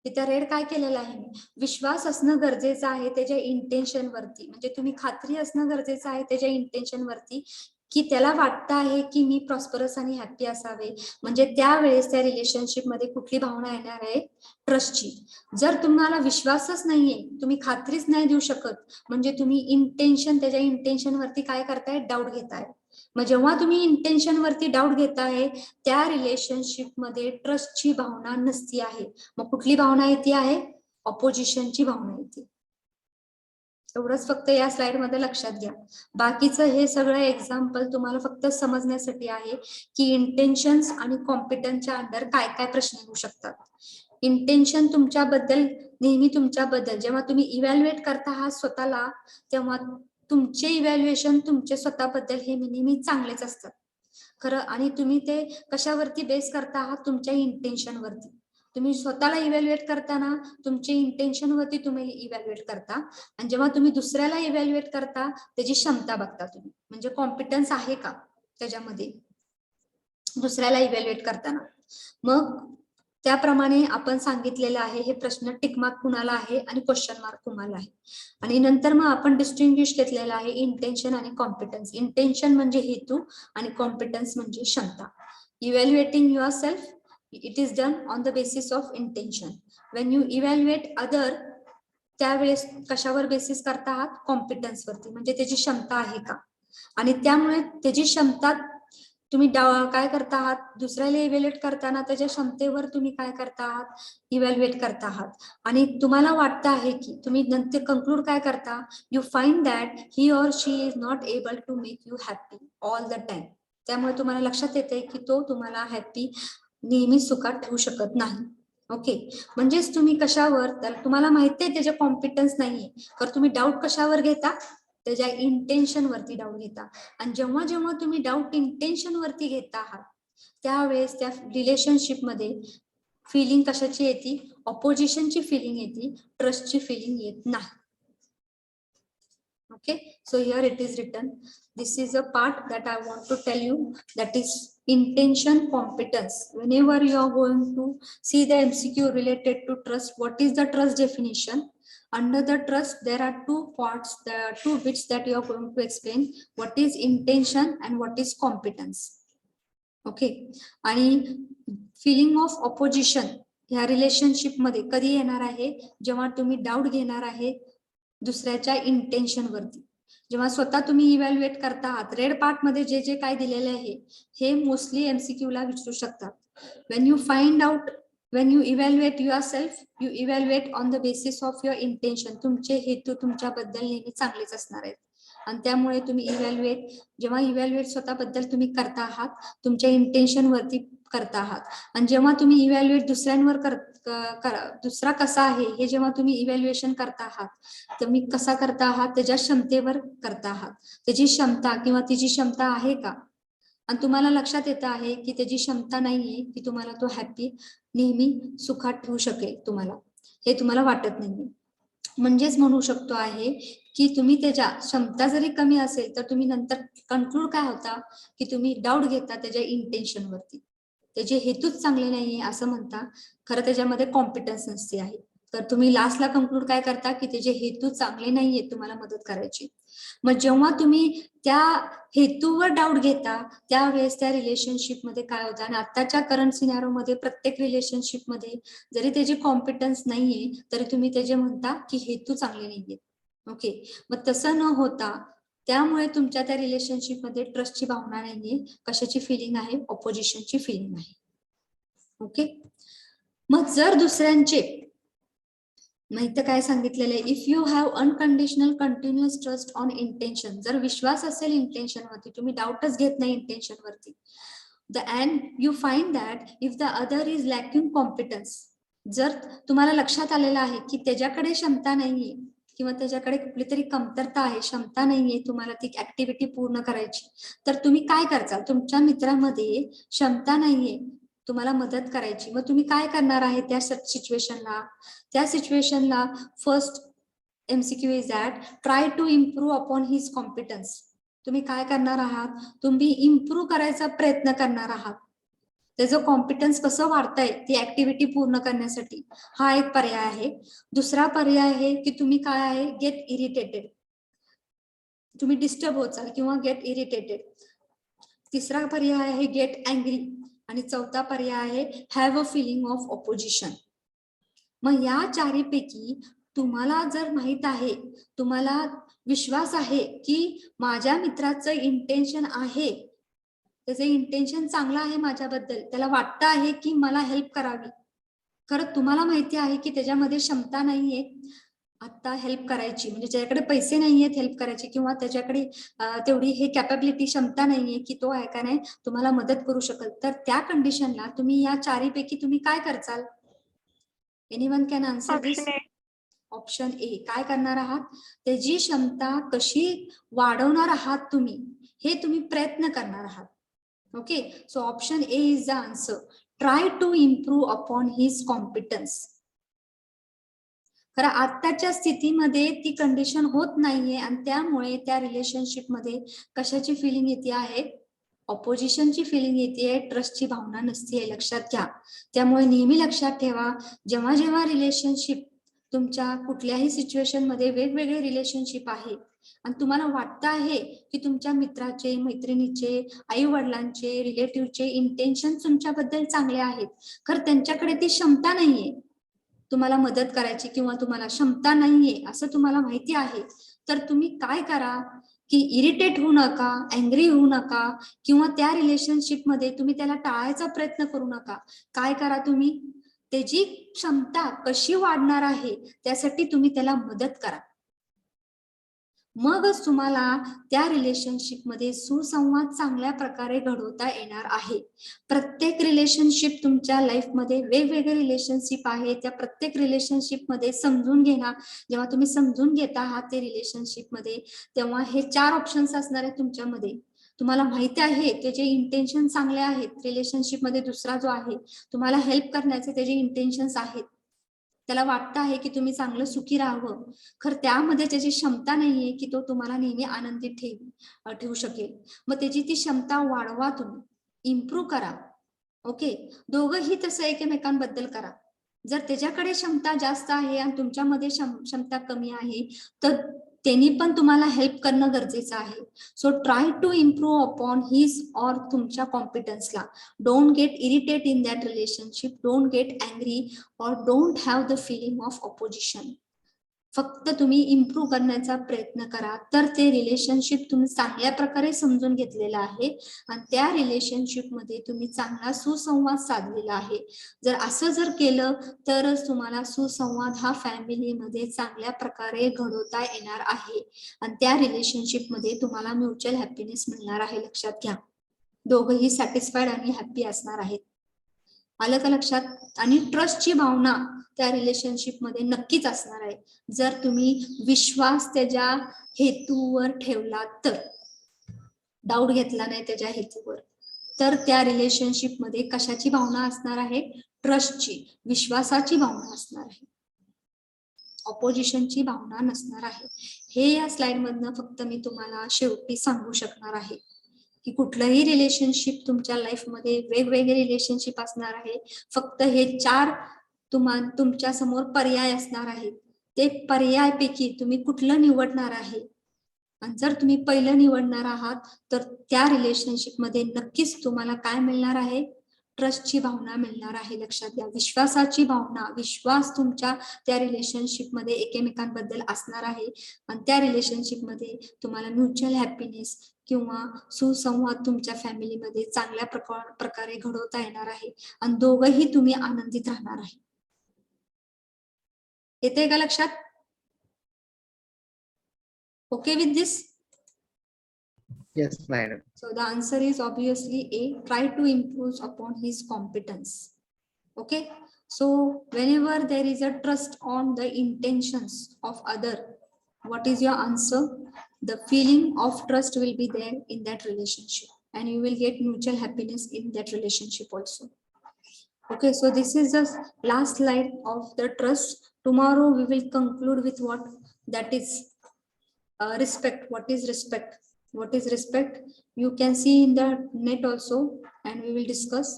तिथं रेड काय केलेलं आहे मी? विश्वास असणं गरजेचं आहे त्याच्या इंटेन्शन वरती. म्हणजे तुम्ही खात्री असणं गरजेचं आहे त्याच्या इंटेन्शन वरती की त्याला वाटतं आहे की मी प्रॉस्परस आणि हॅपी असावे. म्हणजे त्यावेळेस त्या रिलेशनशिप मध्ये कुठली भावना येणार आहे? ट्रस्टची. जर तुम्हाला विश्वासच नाहीये, तुम्ही खात्रीच नाही देऊ शकत, म्हणजे तुम्ही इंटेन्शन त्याच्या इंटेन्शन वरती काय करताय? डाऊट घेताय. मग जेव्हा तुम्ही इंटेन्शन वरती डाऊट घेताय त्या रिलेशनशिप मध्ये ट्रस्टची भावना नसती आहे. मग कुठली भावना येते आहे? ऑपोजिशनची भावना येते. एवढंच फक्त या स्लाइड मध्ये लक्षात घ्या. बाकीचं हे सगळं एक्झाम्पल तुम्हाला फक्त समजण्यासाठी आहे की इंटेन्शन्स आणि कॉम्पिटन्सच्या अंडर काय काय प्रश्न येऊ शकतात. इंटेन्शन तुमच्याबद्दल, नेहमी तुमच्याबद्दल जेव्हा तुम्ही इव्हॅल्युएट करता आहात स्वतःला, तेव्हा तुमचे इव्हॅल्युएशन तुमचे स्वतःबद्दल हे नेहमी चांगलेच असतात खरं. आणि तुम्ही ते कशावरती बेस करता आहात? तुमच्या इंटेन्शन वरती. तुम्ही स्वतःला इव्हॅल्युएट करताना तुमच्या इंटेन्शन वरती तुम्ही इव्हॅल्युएट करता, आणि जेव्हा तुम्ही दुसऱ्याला इव्हॅल्युएट करता त्याची क्षमता बघता तुम्ही, म्हणजे कॉम्पिटन्स आहे का त्याच्यामध्ये दुसऱ्याला इव्हॅल्युएट करताना. मग त्याप्रमाणे आपण सांगितलेलं आहे हे प्रश्न टिक मार्क कुणाला आहे आणि क्वेश्चन मार्क कुणाला आहे. आणि नंतर मग आपण डिस्टिंग्विश घेतलेला आहे इंटेन्शन आणि कॉम्पिटन्स. इंटेन्शन म्हणजे हेतू आणि कॉम्पिटन्स म्हणजे क्षमता. Evaluating your self, it is done on the basis of intention. When you evaluate other, त्यावेळेस कशावर बेसिस करता आहात? कॉम्पिटन्स वरती, म्हणजे त्याची क्षमता आहे का. आणि त्यामुळे त्याची क्षमता तुम्ही काय करता आहात? दुसऱ्याला इव्हॅल्युएट करताना त्याच्या क्षमतेवर तुम्ही काय करता आहात? इव्हॅल्युएट करता आहात. आणि तुम्हाला वाटतं आहे की तुम्ही नंतर कंक्लूड काय करता? You find that he or she is not able to make you happy all the time. त्यामुळे तुम्हाला लक्षात येते की तो तुम्हाला हॅपी नेहमी सुखात ठेवू शकत नाही. ओके, म्हणजेच तुम्ही कशावर, तर तुम्हाला माहितीये त्याचे कॉम्पिटन्स नाहीये, तर तुम्ही डाऊट कशावर घेता? त्याच्या इंटेन्शन वरती डाऊट घेता. आणि जेव्हा जेव्हा तुम्ही डाऊट इंटेन्शन वरती घेता आहात त्यावेळेस त्या रिलेशनशिप मध्ये फिलिंग कशाची येते? ऑपोजिशनची फिलिंग येते, ट्रस्टची फिलिंग येत नाही. Okay, so here it is written, this is a part that I want to tell you, that is intention, competence. Whenever you are going to see the MCQ related to trust, what is the trust definition? Under the trust there are two parts, there are two bits that you are going to explain, what is intention and what is competence. Okay, आणि feeling of opposition ह्या relationship मध्ये कधी येणार आहे? जेव्हा तुम्ही doubt घेणार आहे दुसऱ्याच्या इंटेन्शन वरती. जेव्हा स्वतः तुम्ही इव्हॅल्युएट करता आहात, रेड पार्ट मध्ये जे जे काय दिलेले आहे हे मोस्टली एमसीक्यू ला विचारू शकतात. Wien you find out, Wien you evaluate your self, you evaluate on the basis of your intention. तुमचे हेतू तुमच्याबद्दल नेहमी चांगलेच असणार आहेत आणि त्यामुळे तुम्ही इव्हॅल्युएट, जेव्हा इव्हॅल्युएट स्वतःबद्दल तुम्ही करता आहात, तुमच्या इंटेन्शन वरती करता आहात. आणि जेव्हा तुम्ही इव्हॅल्युएट दुसऱ्यांवर दुसरा कसा आहे हे जेव्हा तुम्ही इव्हॅल्युएशन करता आहात, तुम्ही कसा करता आहात त्याच्या क्षमतेवर करता आहात. त्याची क्षमता किंवा तिची क्षमता आहे का, आणि तुम्हाला लक्षात येत आहे की त्याची क्षमता नाहीये की तुम्हाला तो हॅपी नेहमी सुखात ठेवू शकेल, तुम्हाला हे तुम्हाला वाटत नाही. म्हणजेच म्हणू शकतो आहे की तुम्ही त्याच्या क्षमता जरी कमी असेल तर तुम्ही नंतर कन्क्लूड काय होता की तुम्ही डाऊट घेता त्याच्या इंटेन्शन वरती, त्याचे हेतूच चांगले नाहीये असं म्हणता. खरं त्याच्यामध्ये कॉम्पिटन्स नसते आहे. तर तुम्ही लास्टला कन्क्लूड काय करता की त्याचे हेतू चांगले नाहीये तुम्हाला मदत करायची. मग जेव्हा तुम्ही त्या हेतूवर डाऊट घेता त्यावेळेस त्या रिलेशनशिप मध्ये काय होतं, आणि आताच्या करंट सिनारो मध्ये प्रत्येक रिलेशनशिप मध्ये जरी त्याची कॉम्पिटन्स नाहीये तरी तुम्ही त्याचे म्हणता की हेतू चांगले नाहीये. ओके, मग तसं न होता त्यामुळे तुमच्या त्या रिलेशनशिप मध्ये ट्रस्टची भावना नाहीये. कशाची फिलिंग आहे, ऑपोजिशनची फिलिंग आहे. ओके, मग जर दुसऱ्यांचे माहित काय सांगितलेलं आहे, if you have unconditional continuous trust on intention, जर विश्वास असेल इंटेन्शन वरती, तुम्ही डाऊटच घेत नाही इंटेन्शन वरती, and you find that if the other is lacking competence, जर तुम्हाला लक्षात आलेलं आहे की त्याच्याकडे क्षमता नाहीये किंवा त्याच्याकडे कुठली तरी कमतरता आहे, क्षमता नाहीये तुम्हाला ती ऍक्टिव्हिटी पूर्ण करायची, तर तुम्ही काय करचाल, तुमच्या मित्रामध्ये क्षमता नाहीये तुम्हाला मदत करायची, मग तुम्ही काय करणार आहे त्या सिच्युएशनला first MCQ is that try to improve upon his competence. तुम्ही काय करणार आहात, तुम्ही इम्प्रूव्ह करायचा प्रयत्न करणार आहात. त्याचं कॉम्पिटन्स कसं वाढतंय ती ऍक्टिव्हिटी पूर्ण करण्यासाठी, हा एक पर्याय आहे. दुसरा पर्याय आहे की तुम्ही काय आहे, गेट इरिटेटेड, तुम्ही डिस्टर्ब होचाल किंवा गेट इरिटेटेड. तिसरा पर्याय आहे गेट अँग्री, आणि चौथा पर्याय आहे have a feeling of opposition. मग या चारीपैकी तुम्हाला जर माहित आहे, तुम्हाला विश्वास आहे की माझ्या मित्राचं इंटेन्शन आहे, त्याचं इंटेन्शन चांगलं आहे माझ्याबद्दल, त्याला वाटतं आहे की मला हेल्प करावी, खरं तुम्हाला माहिती आहे की त्याच्यामध्ये क्षमता नाहीये आता हेल्प करायची, म्हणजे ज्याच्याकडे पैसे नाहीयेत हेल्प करायची किंवा त्याच्याकडे तेवढी हे कॅपॅबिलिटी क्षमता नाहीये की तो आहे का नाही तुम्हाला मदत करू शकेल, तर त्या कंडिशनला तुम्ही या चारीपैकी तुम्ही काय करचाल? Anyone can answer this? Option A. Option A, काय करणार आहात, त्याची क्षमता कशी वाढवणार आहात तुम्ही, हे तुम्ही प्रयत्न करणार आहात. Okay, so option A is the answer, try to improve upon his competence. खरं आताच्या स्थितीमध्ये ती कंडिशन होत नाहीये आणि त्यामुळे त्या रिलेशनशिप मध्ये कशाची फिलिंग येते आहे, ऑपोजिशनची फिलिंग येते, ट्रस्टची भावना नसते, लक्षात घ्या. त्यामुळे नेहमी लक्षात ठेवा, जेव्हा जेव्हा रिलेशनशिप तुमच्या कुठल्याही सिच्युएशन मध्ये वेगवेगळे रिलेशनशिप आहे आणि तुम्हाला वाटतं आहे की तुमच्या मित्राचे, मैत्रिणीचे, आई वडिलांचे, रिलेटिव्हचे इंटेन्शन तुमच्याबद्दल चांगले आहेत, खरं त्यांच्याकडे ती क्षमता नाहीये तुम्हाला मदत करायची किंवा तुम्हाला क्षमता नाहीये असं तुम्हाला माहिती आहे, तर तुम्ही काय करा की इरिटेट होऊ नका, अँग्री होऊ नका किंवा त्या रिलेशनशिप मध्ये तुम्ही त्याला टाळायचा प्रयत्न करू नका. काय करा, तुम्ही त्याची क्षमता कशी वाढणार आहे त्यासाठी तुम्ही त्याला मदत करा. मगच तुम्हाला त्या रिलेशनशिप मध्ये सुसंवाद चांगल्या प्रकारे घडवता येणार आहे. प्रत्येक रिलेशनशिप तुमच्या लाईफ मध्ये वेगवेगळे रिलेशनशिप आहे, त्या प्रत्येक रिलेशनशिप मध्ये समजून घेणार, जेव्हा तुम्ही समजून घेता आहात ते रिलेशनशिप मध्ये तेव्हा हे 4 ऑप्शन्स असणार आहेत तुमच्यामध्ये. तुम्हाला माहिती आहे त्याचे इंटेन्शन चांगले आहेत, रिलेशनशिप मध्ये दुसरा जो आहे तुम्हाला हेल्प करण्याचे त्याचे इंटेन्शन्स आहेत, त्याला वाटतं आहे की तुम्ही चांगलं सुखी राहावं, खरं त्यामध्ये त्याची क्षमता नाहीये की तो तुम्हाला नेहमी आनंदित ठेवू शकेल. मग त्याची ती क्षमता वाढवा, तुम्ही इम्प्रूव्ह करा. ओके, दोघंही तसं एकमेकांबद्दल करा. जर त्याच्याकडे क्षमता जास्त आहे आणि तुमच्यामध्ये क्षमता कमी आहे तर त्यांनी पण तुम्हाला हेल्प करणं गरजेचं आहे. So try to improve upon his or तुमच्या कॉम्पिटन्सला. Don't get irritate in that relationship, don't get angry or don't have the feeling of opposition. फक्त तुम्ही इम्प्रूव्ह करण्याचा प्रयत्न करा, तर ते रिलेशनशिप तुम्ही चांगल्या प्रकारे समजून घेतलेलं आहे आणि त्या रिलेशनशिप मध्ये तुम्ही चांगला सुसंवाद साधलेला आहे. जर असं जर केलं तरच तुम्हाला सुसंवाद हा फॅमिलीमध्ये चांगल्या प्रकारे घडवता येणार आहे आणि त्या रिलेशनशिप मध्ये तुम्हाला म्युच्युअल हॅपीनेस मिळणार आहे. लक्षात घ्या, दोघंही सॅटिस्फाईड आणि हॅप्पी असणार आहेत. आलं का लक्षात? आणि ट्रस्टची भावना त्या रिलेशनशिप मध्ये नक्कीच असणार आहे जर तुम्ही विश्वास त्याच्या हेतूवर ठेवला तर. डाऊट घेतला नाही त्याच्या हेतूवर, तर त्या रिलेशनशिप मध्ये कशाची भावना असणार आहे? ट्रस्टची, विश्वासाची भावना असणार आहे, ऑपोजिशनची भावना नसणार आहे. हे या स्लाइड मधनं फक्त मी तुम्हाला शेवटी सांगू शकणार आहे की कुठलंही रिलेशनशिप तुमच्या लाईफ मध्ये वेगवेगळे रिलेशनशिप असणार आहे. फक्त हे 4 तुमच्या समोर पर्याय असणार आहेत. ते पर्यायपैकी तुम्ही कुठलं निवडणार आहे. आणि जर तुम्ही पहिलं निवडणार आहात तर त्या रिलेशनशिप मध्ये नक्कीच तुम्हाला काय मिळणार आहे? ट्रस्टची भावना मिळणार आहे. लक्षात घ्या, विश्वासाची भावना, विश्वास तुमच्या त्या रिलेशनशिप मध्ये एकमेकांबद्दल असणार आहे आणि त्या रिलेशनशिप मध्ये तुम्हाला म्युच्युअल हॅपीनेस किंवा सुसंवाद तुमच्या फॅमिलीमध्ये चांगल्या प्रकारे घडवता येणार आहे आणि दोघंही तुम्ही आनंदित राहणार आहे. येते का लक्षात? Okay with this? Yes, madam. So the answer is obviously A. Try to improve upon his competence. Okay. So whenever there is a trust on the intentions of other, what is your answer? The feeling of trust will be there in that relationship and you will get mutual happiness in that relationship also. Okay, so this is the last slide of the trust. Tomorrow we will conclude with what? That is respect. What is respect? What is respect? You can see in the net also and we will discuss.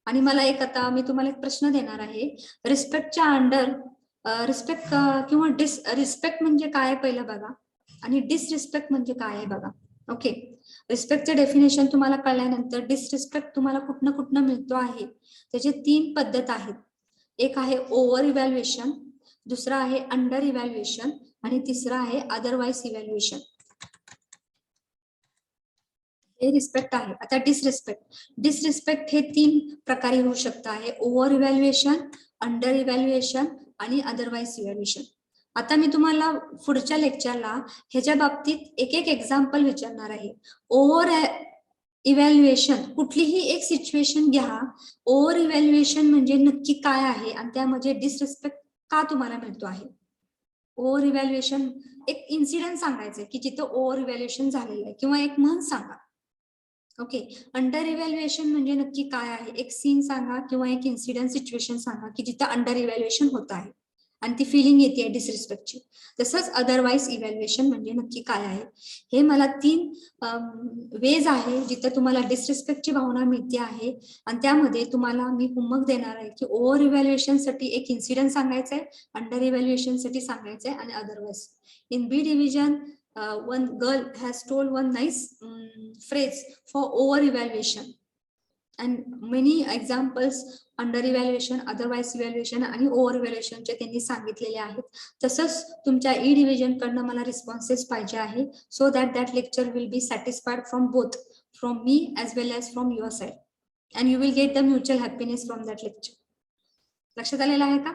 आणि मला एक आता मी तुम्हाला एक प्रश्न देणार आहे. रिस्पेक्टच्या under respect किंवा रिस्पेक्ट म्हणजे काय आहे पहिलं बघा आणि डिसरिस्पेक्ट म्हणजे काय आहे बघा. ओके, रिस्पेक्टचे डेफिनेशन तुम्हाला कळल्यानंतर डिसरिस्पेक्ट तुम्हाला कुठनं मिळतो आहे त्याचे 3 पद्धत आहेत. एक आहे ओव्हर इव्हॅल्युएशन, दुसरा आहे अंडर इव्हॅल्युएशन आणि तिसरा आहे अदरवाइज इव्हॅल्युएशन. हे रिस्पेक्ट आहे. आता डिसरिस्पेक्ट हे 3 प्रकारे होऊ शकत आहे. ओव्हर इव्हॅल्युएशन, अंडर इव्हॅल्युएशन आणि अदरवाइज इव्हॅल्युएशन. आता मी तुम्हाला पुढच्या लेक्चरला ह्याच्या बाबतीत एक एक्झाम्पल विचारणार आहे. ओव्हर इव्हॅल्युएशन, कुठलीही एक सिच्युएशन घ्या. ओव्हर इव्हॅल्युएशन म्हणजे नक्की काय आहे आणि त्यामध्ये डिसरिस्पेक्ट का तुम्हाला मिळतो आहे. ओव्हर इव्हॅल्युएशन एक इन्सिडेंट सांगायचं की जिथे ओव्हर इव्हॅल्युएशन झालेलं आहे किंवा एक म्हण सांगा. ओके, अंडर इव्हॅल्युएशन म्हणजे नक्की काय आहे? एक सीन सांगा किंवा एक इन्सिडेंट सिच्युएशन सांगा की जिथे अंडर इव्हॅल्युएशन होत आहे आणि ती फिलिंग येते डिसरिस्पेक्टची. तसंच अदरवाइज इव्हॅल्युएशन म्हणजे नक्की काय आहे. हे मला 3 वेज आहे जिथे तुम्हाला डिसरिस्पेक्टची भावना मिळते आहे आणि त्यामध्ये तुम्हाला मी होमवर्क देणार आहे की ओव्हर इव्हॅल्युएशन साठी एक इन्सिडेंट सांगायचंय, अंडर इव्हॅल्युएशन साठी सांगायचंय आणि otherwise. In B division one girl has told one nice phrase for over evaluation and many examples under evaluation, otherwise evaluation आणि over evaluation चे त्यांनी सांगितलेले आहेत. तसंच तुमच्या ई डिव्हिजन कडनं मला रिस्पॉन्सेस पाहिजे आहे so that lecture will be satisfied from both, from me as well as from your side and you will get the mutual happiness from that lecture. लक्षात आलेलं आहे का?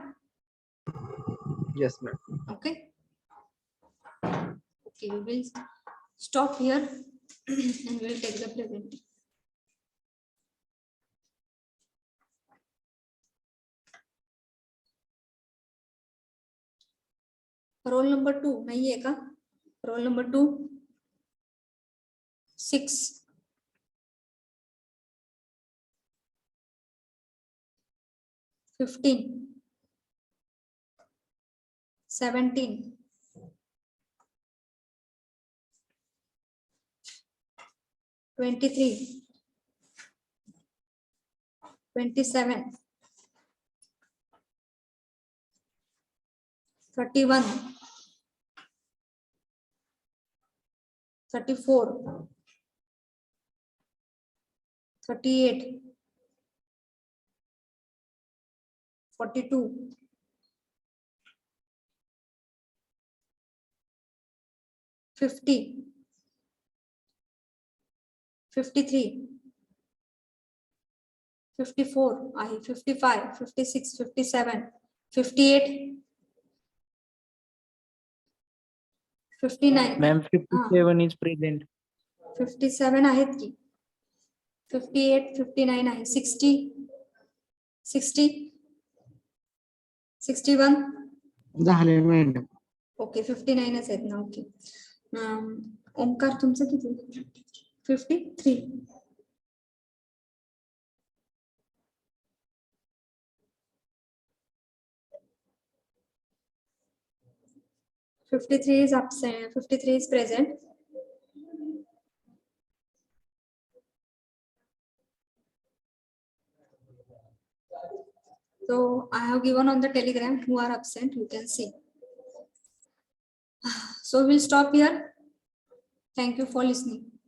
Yes, madam. Okay. Okay, we will stop here and we will take the presentation. Roll number 2 नाहीये का? Roll number 2 6 15 17 23 27 31 34 38 42 50, 53, 54 आहे, 55, 56, 57, 58, 59. Ma'am, 57 is present. 57 आहेत की, 58, 59 आहे, 60, 60, 61. झाले मॅडम. ओके 59 आहेत ना. ओके ओमकार तुमचं किती? 53. "53 is absent, 53 is present. So I have given on the telegram who are absent, you can see. So we'll stop here. Thank you for listening.